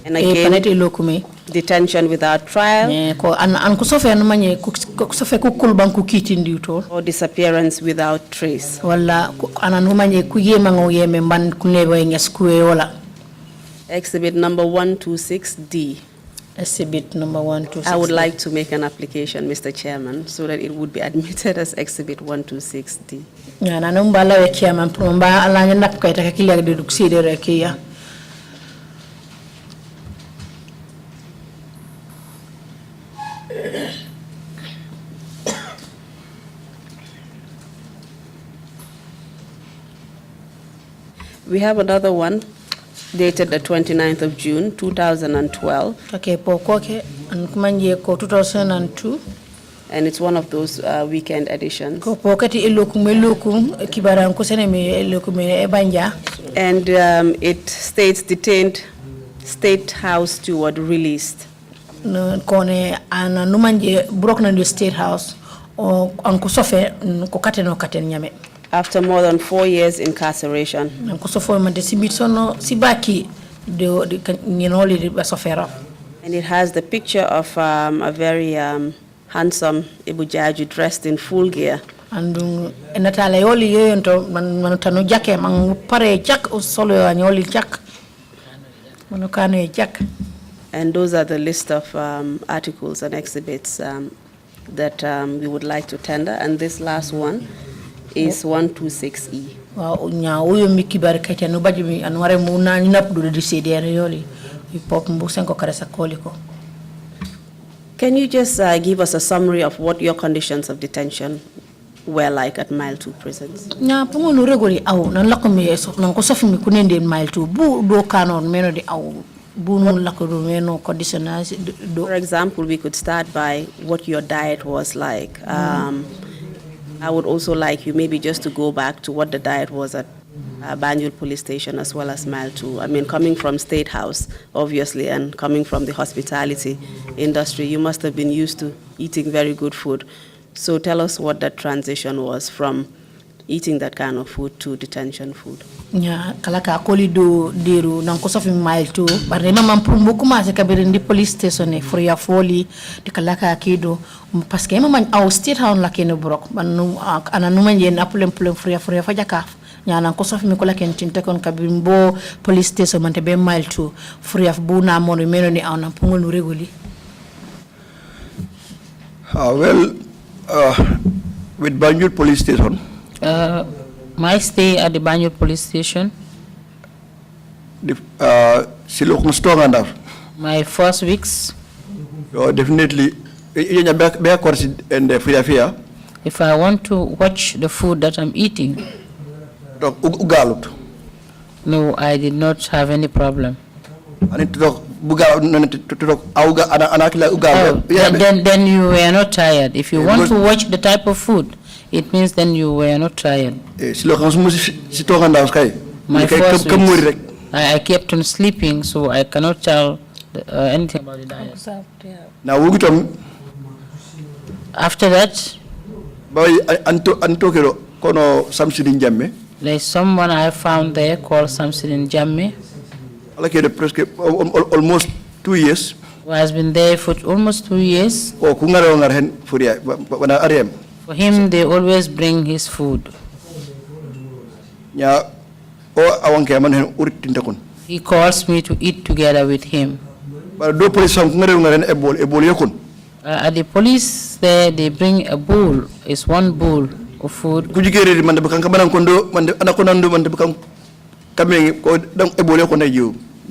And again, detention without trial. or disappearance without trace. Exhibit number 126D.
Exhibit number 126.
I would like to make an application, Mr. Chairman, so that it would be admitted as Exhibit 126D. We have another one dated the 29th of June, 2012.
Okay, 2002.
And it's one of those weekend editions. And it states detained State House steward released.
State House
after more than 4 years incarceration. And it has the picture of a very handsome Ebou Jarju dressed in full gear. And those are the list of articles and exhibits that we would like to tender. And this last one is 126E. Can you just give us a summary of what your conditions of detention were like at Mile 2 prisons? For example, we could start by what your diet was like. I would also like you maybe just to go back to what the diet was at Banjul Police Station as well as Mile 2. I mean, coming from State House, obviously, and coming from the hospitality industry, you must have been used to eating very good food. So tell us what that transition was from eating that kind of food to detention food.
Yeah, kalaka koli do diru nan ko sofi Mile 2 bare mama prumbu commencé kabiri ndi police station e for ya foli de kalaka kido parce que mama au State House la kene brok man ana numa yen apulem for ya fajaka nyana ko sofi mi ko la ken tinte kon kabiri mbo police station man te be Mile 2 for ya bu na mo meno ni ana pungol no regoli.
With Banjul Police Station.
My stay at the Banjul Police Station. My first weeks.
Definitely.
If I want to watch the food that I'm eating, no, I did not have any problem.
Then
you were not tired. If you want to watch the type of food, it means then you were not tired. My first weeks, I kept on sleeping, so I cannot tell anything about the diet. After that, there is someone I found there called Samsudin Jammeh,
almost 2 years.
Who has been there for almost 2 years. For him, they always bring his food. He calls me to eat together with him. At the police there, they bring a bowl. It's one bowl of food.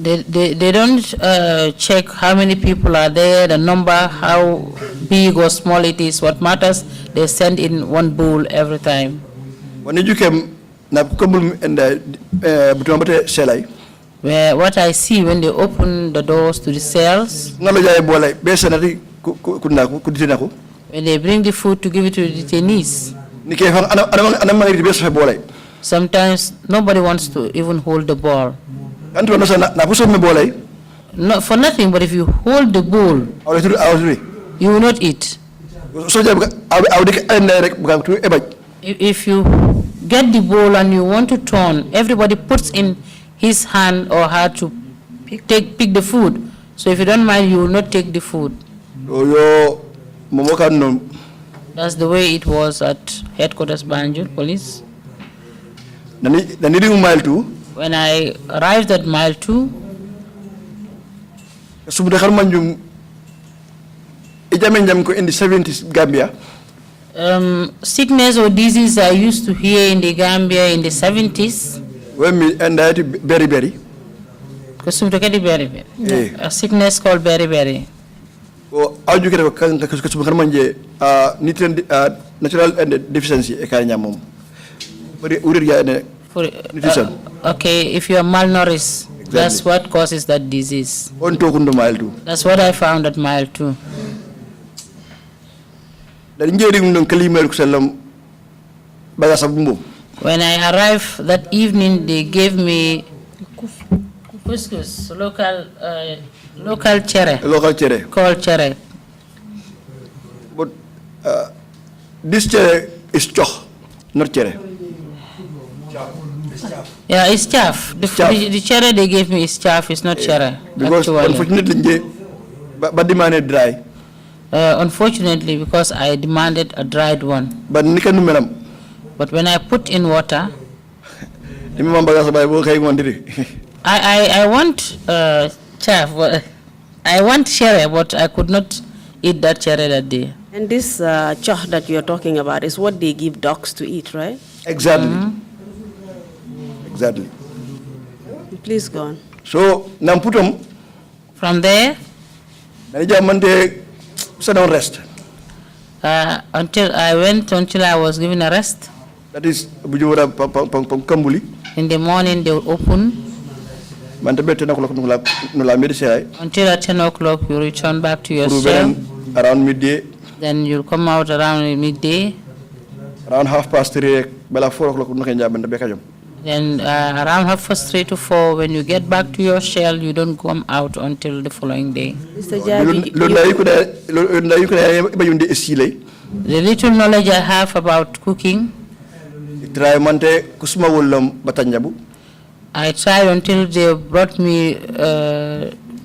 They don't check how many people are there, the number, how big or small it is. What matters, they send in one bowl every time. What I see when they open the doors to the cells, when they bring the food to give it to the detainees, sometimes nobody wants to even hold the bowl. Not for nothing, but if you hold the bowl, you will not eat. If you get the bowl and you want to turn, everybody puts in his hand or her to pick the food. So if you don't mind, you will not take the food. That's the way it was at headquarters Banjul Police.
Mile 2.
When I arrived at mile 2,
in the 70s Gambia.
Sickness or disease I used to hear in the Gambia in the 70s.
When me and I berry.
A sickness called berry.
Oh, how do you get a natural and deficiency?
Okay, if you are malnourished, exactly. That's what causes that disease. That's what I found at mile 2. When I arrived that evening, they gave me couscous, local chere.
Local chere.
Called chere.
But this chere is choch, not chere.
Yeah, it's chaff. The chere they gave me is chaff, it's not chere.
Because unfortunately, but demanded dry.
Unfortunately, because I demanded a dried one.
But
when I put in water, I want chaff. I want chere, but I could not eat that chere that day.
And this choch that you're talking about is what they give dogs to eat, right?
Exactly. Exactly.
Please go on.
So,
from there,
rest.
Until I was given a rest.
That is, in
the morning they will open. Until at 10 o'clock you return back to your cell.
Around midday.
Then you'll come out around midday.
Around 3:30, 4 o'clock.
Then around 3:30 to 4, when you get back to your cell, you don't come out until the following day.
Mr. Jabi,
the little knowledge I have about cooking, I tried until they brought me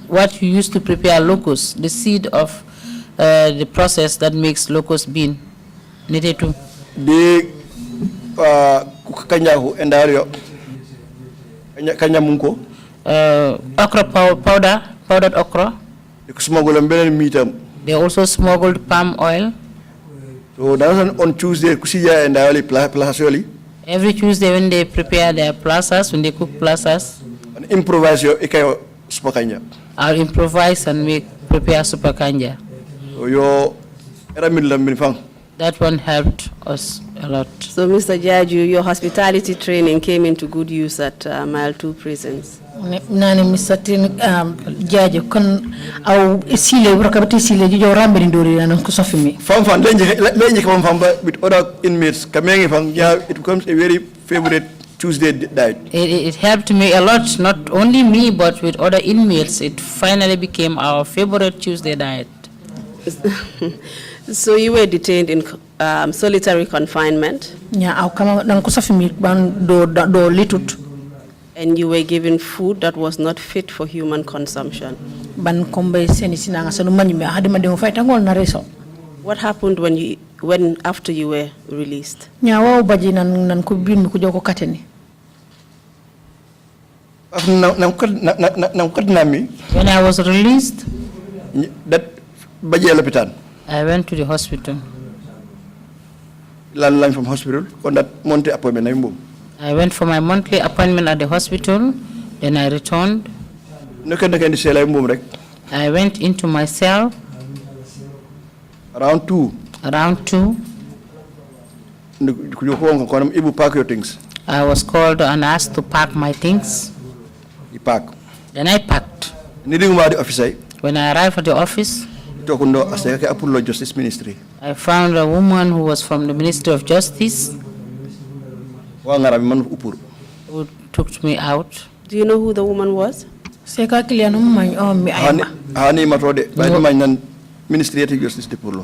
what you used to prepare locust, the seed of the process that makes locust bean. Netetu. Okra powdered okra. They also smuggled palm oil.
So that's on Tuesday,
every Tuesday when they prepare their plazas, when they cook plazas, I'll improvise and prepare super kanja. That one helped us a lot.
So, Mr. Jarju, your hospitality training came into good use at Mile 2 prisons.
Nani Mr. Jarju kon au sile rakabati sile jo rambe ndori na kusafimi.
Fam with other inmates coming from it becomes a very favorite Tuesday diet.
It helped me a lot, not only me but with other inmates. It finally became our favorite Tuesday diet.
So you were detained in solitary confinement.
Yeah, au kama na kusafimi do litut.
And you were given food that was not fit for human consumption.
What
happened when after you were released?
When I
was released,
I
went to the hospital.
From hospital on that monthly appointment.
I went for my monthly appointment at the hospital, then I returned. I went into my cell.
Around 2. Ebou, pack your things.
I was called and asked to pack my things.
You pack.
Then I packed. When I arrived at the office,
Justice Ministry.
I found a woman who was from the Ministry of Justice who took me out.
Do you know who the woman was?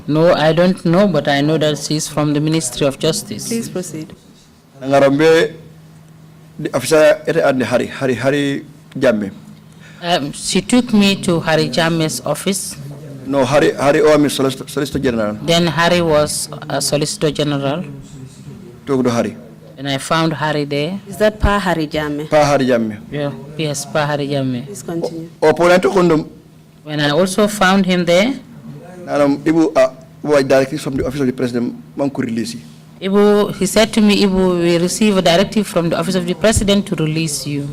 No, I don't know, but I know that she's from the Ministry of Justice.
Please proceed.
She took me to Hari Jame's office.
No, Harry Oami, Solicitor General.
Then Harry was a Solicitor General.
Talk to Harry.
And I found Harry there.
Is that Pa Harry Jammeh?
Pa Harry Jammeh.
Yeah, yes, Pa Harry Jammeh.
Please continue.
When I also found him there,
Ebou directly from the office of the president,
Ebou, he said to me, Ebou, we receive a directive from the office of the president to release you.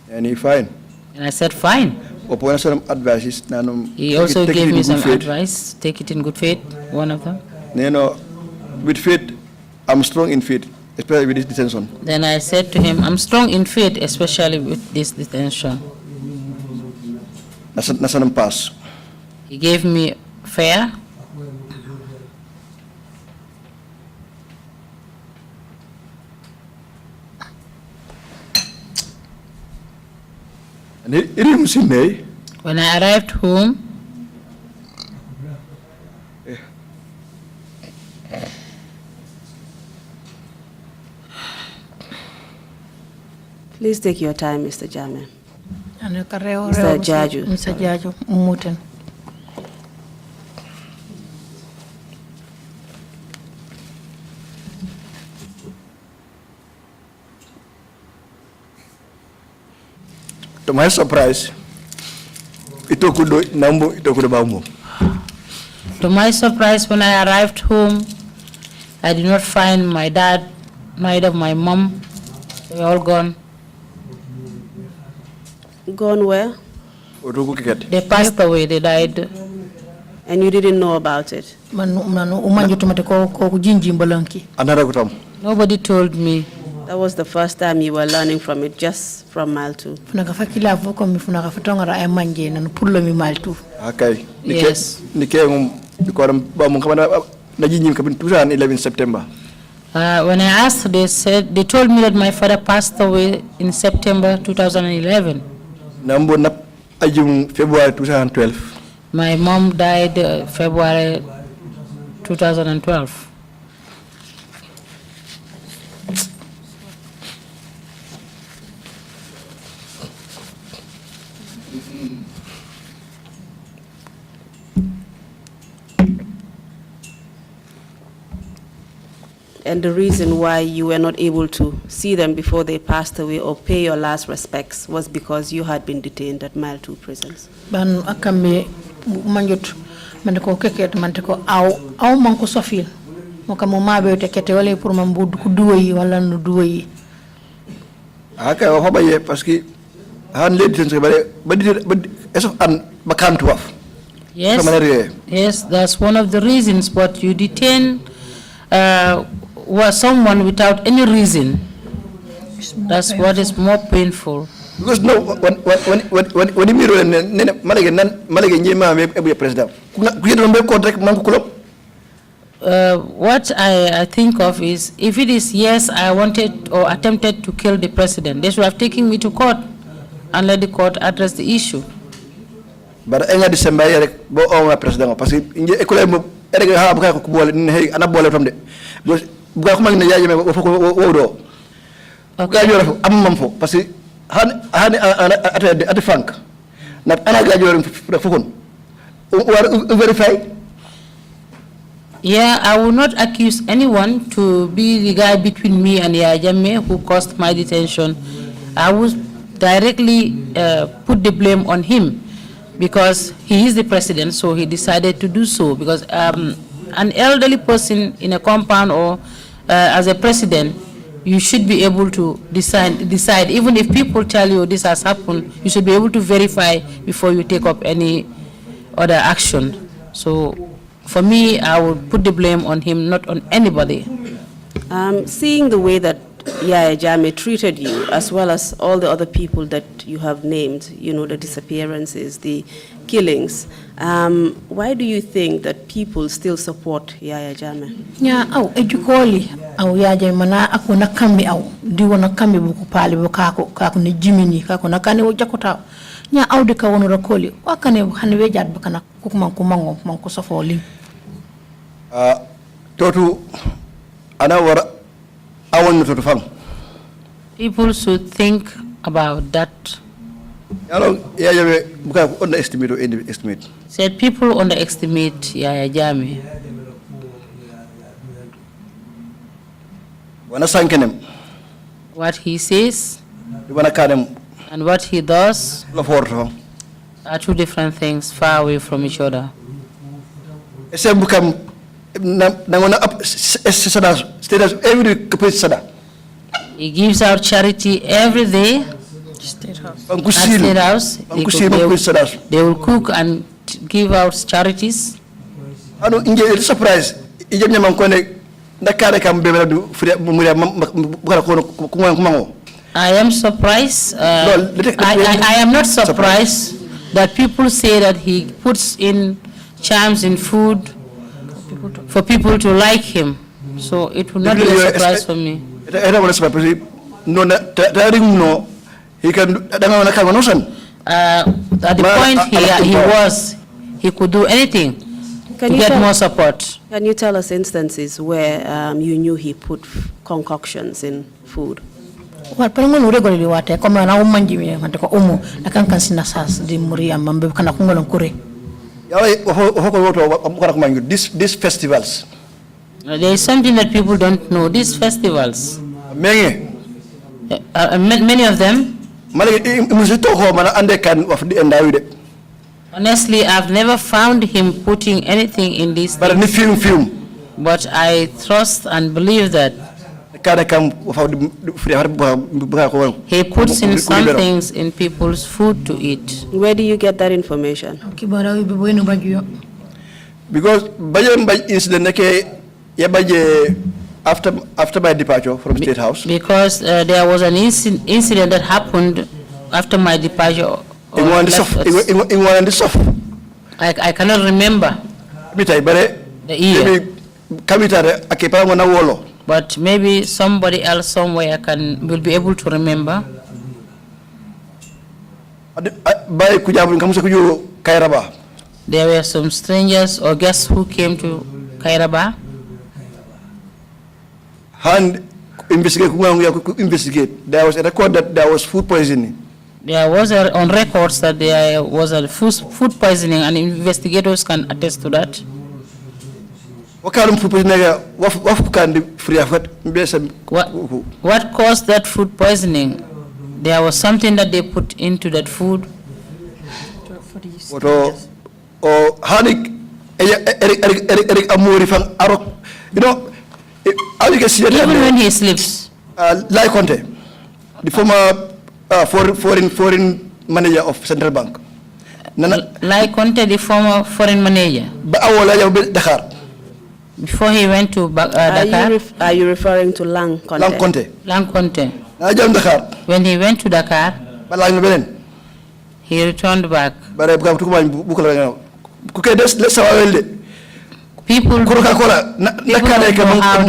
And he fine.
And I said, fine. He also gave me some advice. Take it in good faith, one of them.
With faith, I'm strong in faith, especially with this detention.
Then I said to him, I'm strong in faith, especially with this detention.
Pass.
He gave me fair. When I arrived home,
please take your time, Mr. Jammeh.
Mr.
Jarju.
Mr. Jarju, Muten.
To my surprise,
to my surprise, when I arrived home, I did not find my dad, neither my mom. They were all gone.
Gone where?
They passed away, they died.
And you didn't know about it?
Nobody told me.
That was the first time you were learning from it, just from Mile 2.
Okay.
Yes.
2011 September.
When I asked, they told me that my father passed away in September 2011.
February 2012.
My mom died February 2012.
And the reason why you were not able to see them before they passed away or pay your last respects was because you had been detained at Mile 2 prisons.
Ban akambe manjut mandiko keket mandiko aw manko sofil mokamo mabe te kete wala pour mambud ku duoyi wala no duoyi
aka wa hobaye parce que han ledi sen bare badi eso an bakantu waf.
Yes. Yes, that's one of the reasons, but you detain someone without any reason. That's what is more painful.
Because no, when you
what I think of is, if it is yes, I wanted or attempted to kill the president, they should have taken me to court and let the court address the issue.
But I December bo on president parce que inje école mo erega ha buka ko bolé ne ana bolé from de buka ko magné yaaje me wo do buka joro am mam fo parce que hani at frank not ana ga joro fokon verify.
Yeah, I will not accuse anyone to be the guy between me and Yajame who caused my detention. I would directly put the blame on him, because he is the president, so he decided to do so. Because an elderly person in a compound or as a president, you should be able to decide. Even if people tell you this has happened, you should be able to verify before you take up any other action. So for me, I would put the blame on him, not on anybody.
Seeing the way that Yaya Jammeh treated you, as well as all the other people that you have named, you know, the disappearances, the killings, why do you think that people still support Yaya Jammeh?
Yeah, ejukoli Yaya mana ako nakambi diwa nakambi buku pale kako ni jimini kako nakane ujakota nya de ka wono rakoli wakane hanwe jad bakana kukuma kumango manko sofoli.
Totu ana wara awon to fam.
People should think about that.
underestimate or underestimate.
Said people underestimate Yaya Jammeh. What he says and what he does are two different things, far away from each other. He gives out charity every day. State House. At State House, they will cook and give out charities.
Surprise.
I am surprised. I am not surprised that people say that he puts in charms in food for people to like him. So it will not be a surprise for me.
He can. At
the point he could do anything to get more support.
Can you tell us instances where you knew he put concoctions in food?
Well, pengen regularly wate kama na umanji mi ngante ko umu akan kan sinasas di muria mambe kana kungolon kure.
These festivals.
There is something that people don't know. These festivals. Many of them. Honestly, I've never found him putting anything in this. But I trust and believe that he puts in some things in people's food to eat.
Where do you get that information?
Because incident after my departure from State House.
Because there was an incident that happened after my departure. I cannot remember the year. But maybe somebody else somewhere will be able to remember. There were some strangers or guests who came to Kairaba.
And investigate. There was a record that there was food poisoning.
There was on records that there was a food poisoning, and investigators can attest to that.
What
caused that food poisoning? There was something that they put into that food.
You know, you can see
even when he sleeps.
Like Conte, the former foreign manager of Central Bank.
Like Conte, the former foreign manager. Before he went to Dakar.
Are you referring to Lang Conte?
Lang Conte.
Lang Conte. When he went to Dakar, he returned back. People don't know how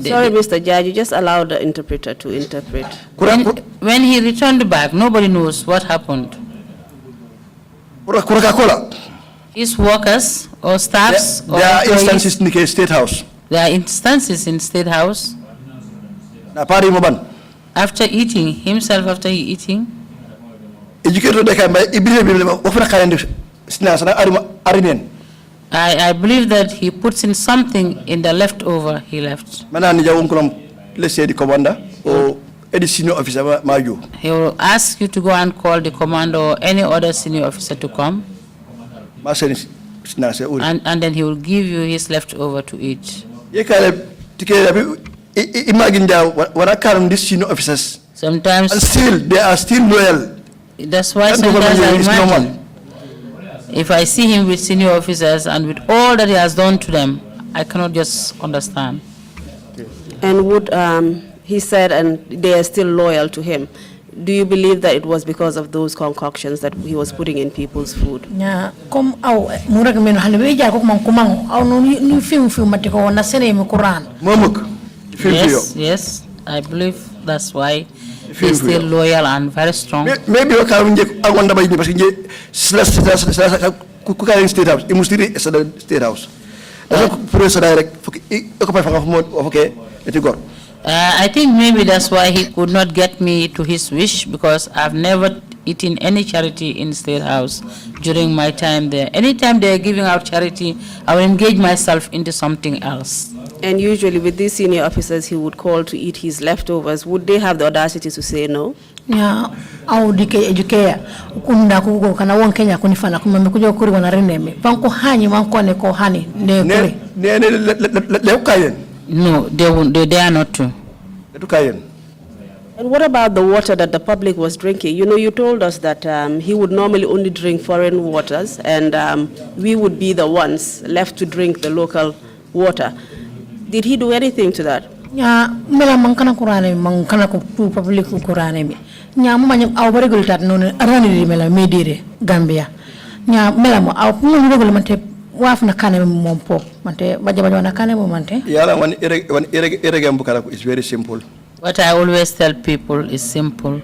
sorry, Mr. Jarju, just allow the interpreter to interpret.
When he returned back, nobody knows what happened. His workers or staffs
there are instances in the State House.
There are instances in State House. After eating, himself after eating. I believe that he puts in something in the leftover he left.
Let's say the commander or any senior officer.
He will ask you to go and call the commander or any other senior officer to come. And then he will give you his leftover to eat.
Imagine when I call these senior officers.
Sometimes.
And still, they are still loyal.
That's why sometimes I imagine. If I see him with senior officers and with all that he has done to them, I cannot just understand.
And would he said, and they are still loyal to him. Do you believe that it was because of those concoctions that he was putting in people's food?
Yeah, come out.
Yes, yes, I believe that's why he's still loyal and very strong.
Maybe State House. It must be State House.
I think maybe that's why he could not get me to his wish, because I've never eaten any charity in State House during my time there. Anytime they are giving out charity, I will engage myself into something else.
And usually with these senior officers he would call to eat his leftovers. Would they have the audacity to say no?
Yeah, au dike educate kunda kugo kana won Kenya kunifana kuma mekuja kuri wana reneme banko hani banko ne ko hani ne kuri
no, they are not true.
And what about the water that the public was drinking? You know, you told us that he would normally only drink foreign waters, and we would be the ones left to drink the local water. Did he do anything to that?
Yeah, mela mankana kurane mankana ko tu public kurane mi. Nya mo manyam aw regular non arani di mela medire Gambia. Nya mela mo aw mo regular mante waf na kane mo pop mante baja na kane mo mante.
Yala one irregam bukala is very simple.
What I always tell people is simple.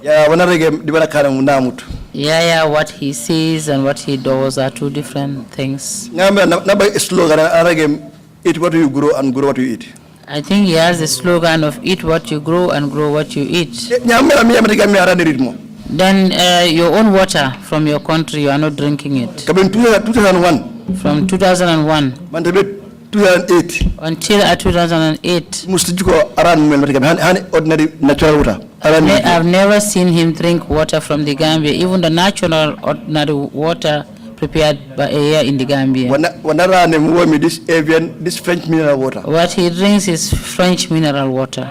Yeah, one irregam di bana kane mo namut.
Yeah, what he says and what he does are two different things.
Ngamba na ba slogan irregam, eat what you grow and grow what you eat.
I think he has the slogan of eat what you grow and grow what you eat. Then your own water from your country, you are not drinking it.
2001.
From 2001
2008
until 2008. I've never seen him drink water from the Gambia, even the natural ordinary water prepared by here in the Gambia.
This French mineral water.
What he drinks is French mineral water.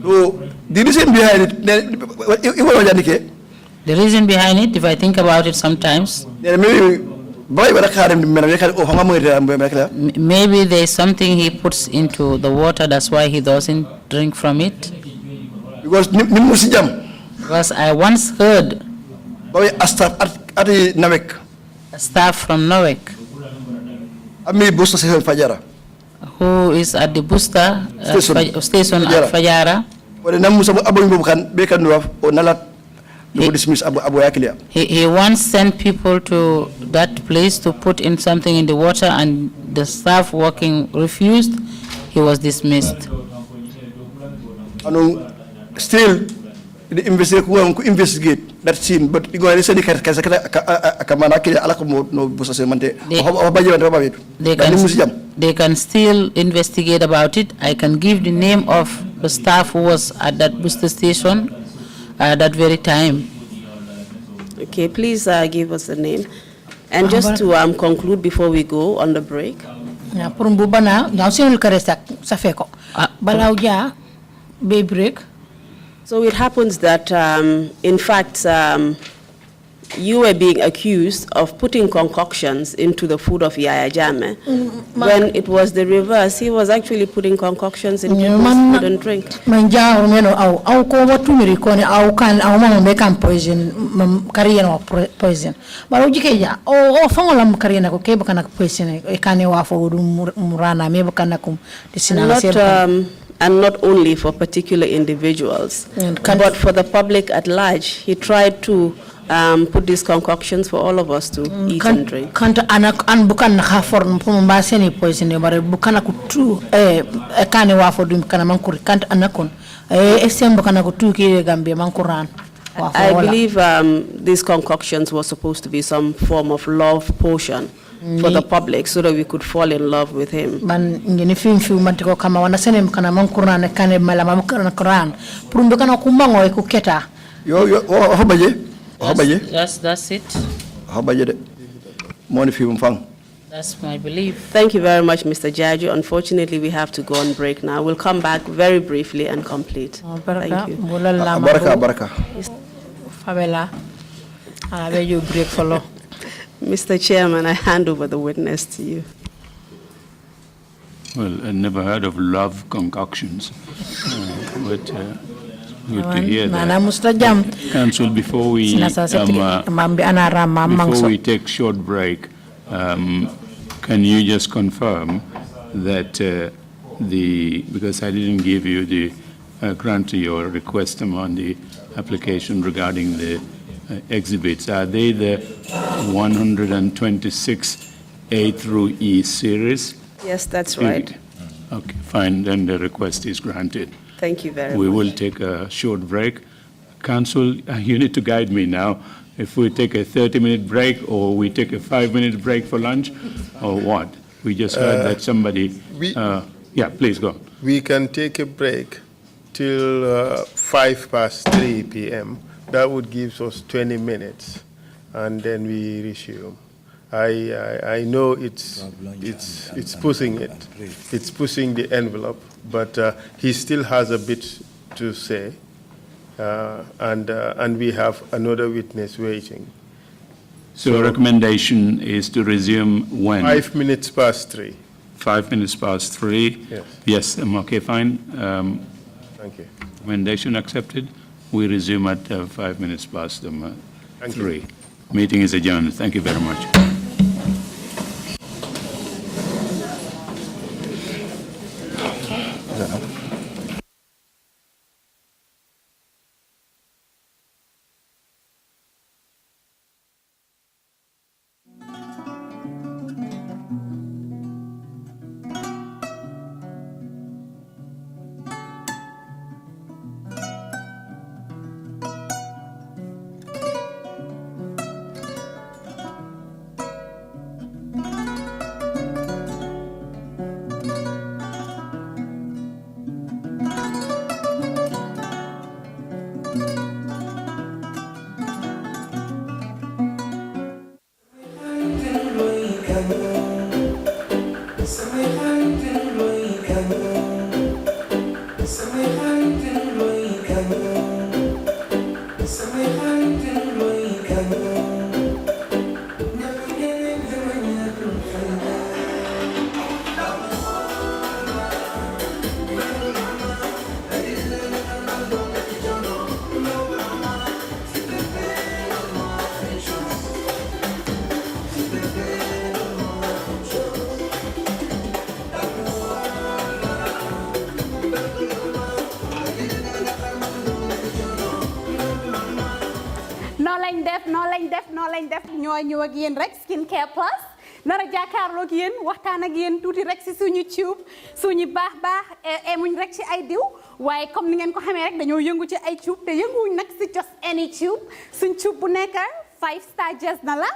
So the reason behind it,
the reason behind it, if I think about it sometimes, maybe there's something he puts into the water, that's why he doesn't drink from it. Because I once heard a staff from Norwich who is at the booster station at Fajara. He once sent people to that place to put in something in the water, and the staff working refused. He was dismissed.
Still, the investigate that scene, but
they can still investigate about it. I can give the name of the staff who was at that booster station at that very time.
Okay, please give us the name. And just to conclude before we go on the break. So it happens that, in fact, you were being accused of putting concoctions into the food of Yaya Jammeh. When it was the reverse, he was actually putting concoctions in people's food and drink.
Poison. But ojikeja o fango lam karina ko kebo kana poison e kane wa fo murana me kana kum
and not only for particular individuals, but for the public at large. He tried to put these concoctions for all of us to eat and drink.
Kanta anak an bukan na for pumba seni poison bare bukan aku tu kane wa fo dum kana mankuri kanta anakon esem bukan aku tu ki Gambia mankuran.
I believe these concoctions were supposed to be some form of love potion for the public, so that we could fall in love with him.
Man ngini film matiko kama wanasene kana mankuran kane mala mankuran purumbe kana kumango e kuketa.
Yo hobaje.
That's it. That's my belief.
Thank you very much, Mr. Jarju. Unfortunately, we have to go on break now. We'll come back very briefly and complete. Thank you.
Baraka.
Favela. You break follow.
Mr. Chairman, I hand over the witness to you.
Well, I never heard of love concoctions, but good to hear that. Council, before we take short break, can you just confirm that because I didn't give you the grant to your request on the application regarding the exhibits, are they the 126 A through E series?
Yes, that's right.
Okay, fine, then the request is granted.
Thank you very much.
We will take a short break. Council, you need to guide me now. If we take a 30-minute break, or we take a 5-minute break for lunch, or what? We just heard that somebody... yeah, please go.
We can take a break till 3 p.m. That would give us 20 minutes, and then we resume. I know it's pushing it. It's pushing the envelope, but he still has a bit to say, and we have another witness waiting.
So recommendation is to resume when?
5 minutes past 3.
5 minutes past 3?
Yes.
Yes, okay, fine.
Thank you.
Recommendation accepted. We resume at 5 minutes past 3.
you.
Meeting is adjourned. Thank you very much.
ñoo ñëw ak yéen rek skincare plus nara jàkkaarloo ak yéen waxtaan ak yéen tuuti rek si suñu tube suñu baax emuñ rek ci ay diw waaye comme ni ngeen ko xamee rek dañoo yëngu ci ay tube te yënguwuñ nag si just any tube suñ tube bu nekk 5-star jesna la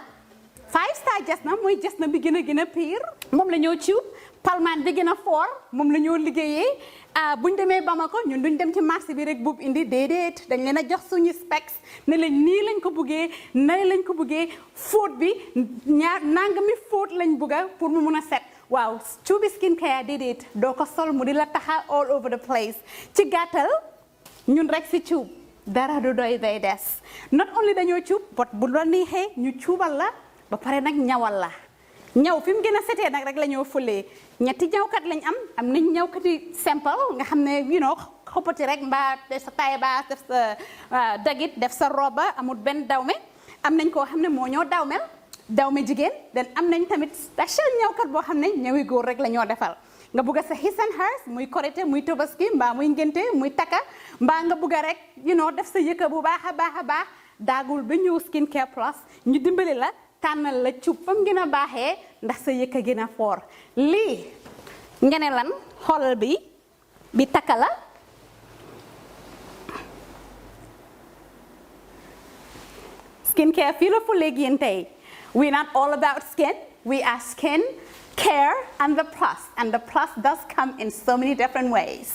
5-star jesna mooy jesna bi gën a pire moom la ñoo tube palmaan bi gën a fort moom la ñoo liggéeyee buñ demee Bamako ñun duñ dem ci marché bi rek buub indi déedéet dañ leen a jox suñu specs ne leen nii lañ ko buggee nale lañ ko buggee fóot bi nangami fóot lañ bugga pour mu mun a set waaw cuubi skincare déedéet doo ko sol mu di la taxa all over the place ci gàttal ñun rek si cuub dara du doy day des not only dañoo cuub but bu la neexee ñu cuubal la ba pare nag ñawal la ñaw fi mu gën a setee nag rek la ñoo fulee ñetti ñawkat lañ am nañ ñawkati simple nga xam ne xoppati rek mbaa def sa taille basse def sa dagit def sa roba amul benn dawme am nañ koo xam ne moo ñoo dawme jigéen den am nañ tamit special ñawkat boo xam ne ñawi góor rek la ñoo defal nga bugg sa his and hers muy korité muy tabaski mbaa muy ngénte muy takka mbaa nga bugg rek def sa yëkka bu baax a baax daagul ba ñëw skincare plus ñu dimbali la tànnal la cuub fam gën a baaxee ndax sa yëkka gën a foor lii nga ne lan xoolal bi takka la skincare fii la fu léegi yéen tey we're not all about skin we are skin care and the plus does come in so many different ways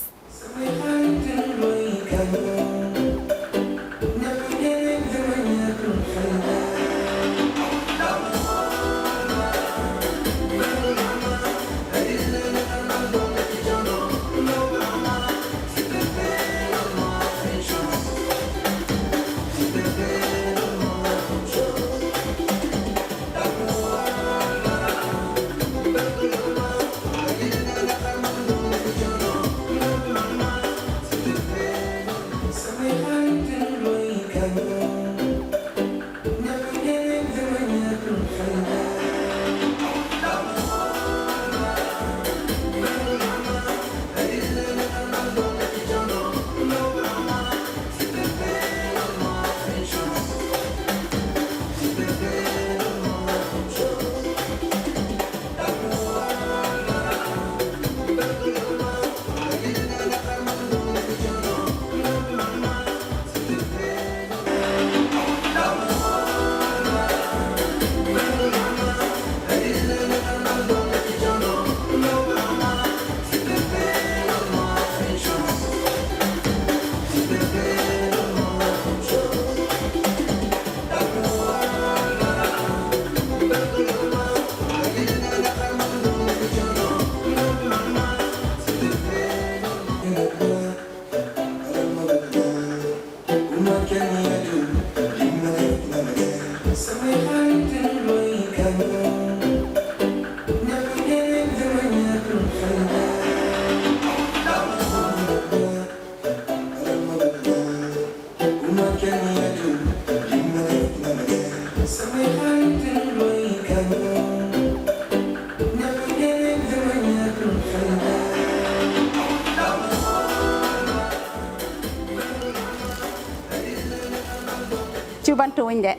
Cubantu wuñ de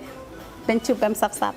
dañ cub bam saf-saf.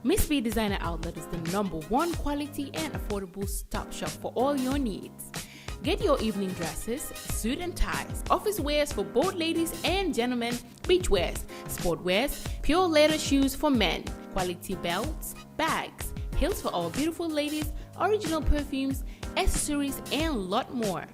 Miss B Designer Outlet is the #1 quality and affordable stop shop for all your needs. Get your evening dresses, suit and ties, office wears for both ladies and gentlemen, beach wears, sport wears, pure leather shoes for men, quality belts, bags, heels for all beautiful ladies, original perfumes, accessories, and a lot more.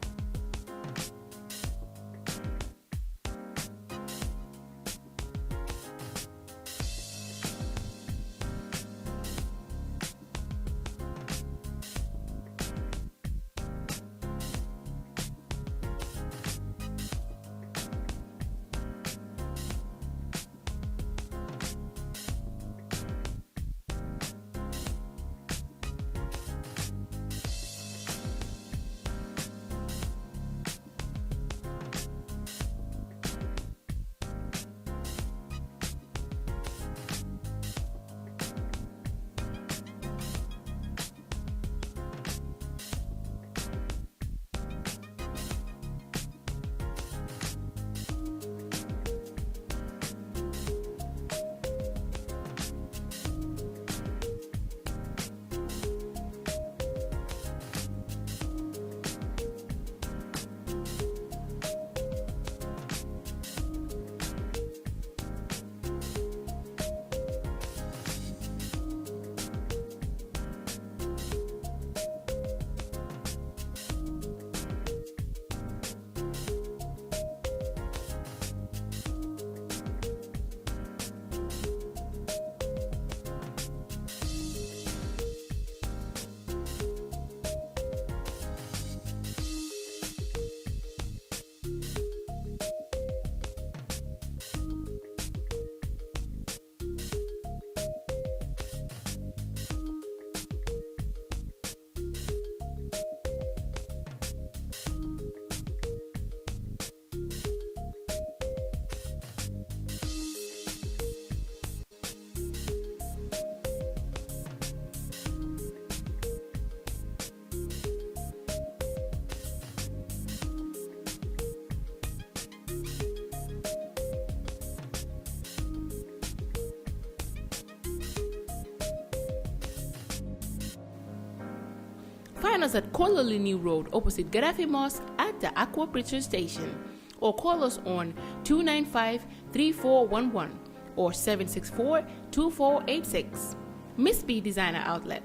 Find us at Kololini Road opposite Gaddafi Mosque at the Aqua Bridge Station, or call us on 295-3411 or 764-2486. Miss B Designer Outlet.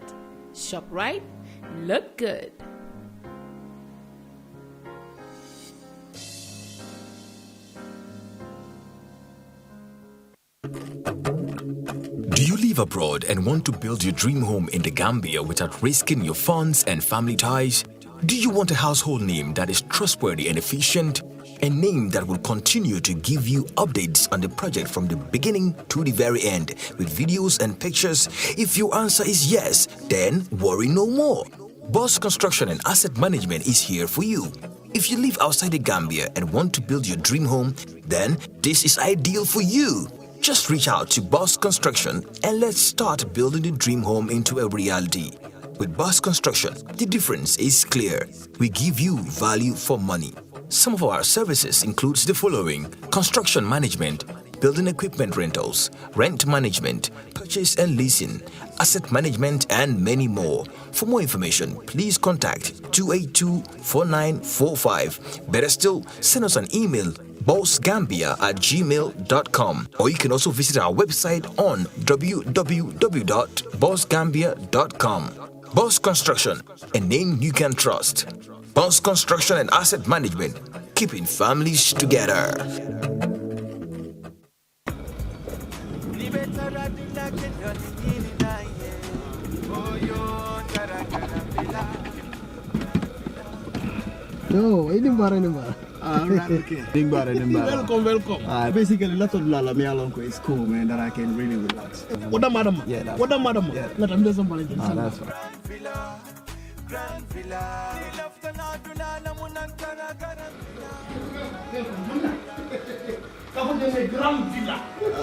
Shop right, look good.
Do you live abroad and want to build your dream home in the Gambia without risking your funds and family ties? Do you want a household name that is trustworthy and efficient? A name that will continue to give you updates on the project from the beginning to the very end with videos and pictures? If your answer is yes, then worry no more. Boss Construction and Asset Management is here for you. If you live outside the Gambia and want to build your dream home, then this is ideal for you. Just reach out to Boss Construction and let's start building the dream home into a reality. With Boss Construction, the difference is clear. We give you value for money. Some of our services includes the following: construction management, building equipment rentals, rent management, purchase and leasing, asset management, and many more. For more information, please contact 282-4945. Better still, send us an email, bossgambia@gmail.com, or you can also visit our website on www.bossgambia.com. Boss Construction, a name you can trust. Boss Construction and Asset Management, keeping families together.
No, ini bara. Okay. Welcome. Basically, lot of lala me along is cool, man. That I can really relax. What the madam? Yeah, what the madam? Yeah. Let them do somebody. That's right. Grand villa.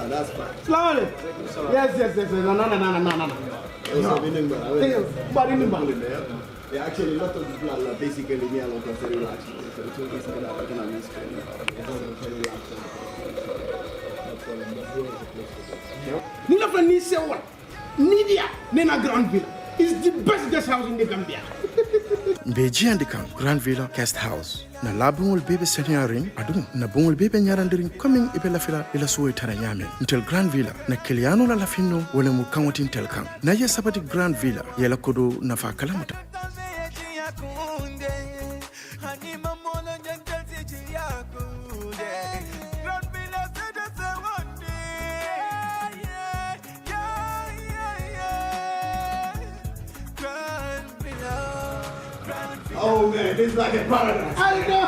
That's fine. Slowly. Yes. No. Yeah, actually, a lot of people are basically me alone because they relax. So it's basically that I can understand. Nina Fanny say what? Nidia, Nena Grand Villa is the best guest house in the Gambia.
Beji and the Grand Villa Guest House. Na labungul bebe senyaring adu na bungul bebe nyarandiring coming ibela fila ila suwe taranyame until Grand Villa na kiliano la lafino wale mukangoti intel kang na ye sabati Grand Villa yela kodo na fa kalamuta.
Oh man, this is like a paradise. I know.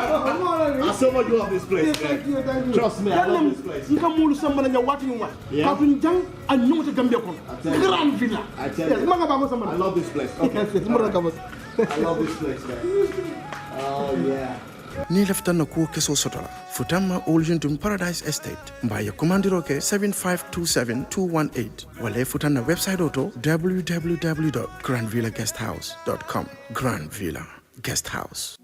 I so much love this place. Yes, thank you. Trust me, I love this place.
You come to someone and you're watching what? Kapin Jang and you want to Gambia Grand Villa.
I tell you. I love this place. Okay.
Yes.
I love this place, man. Oh yeah.
Ni leftan na kuo keso sotola. Futama Oljuntum Paradise Estate. Mbaya kumandiroke 7527-218. Wale futana website auto www.grandvillaguesthouse.com. Grand Villa Guest House.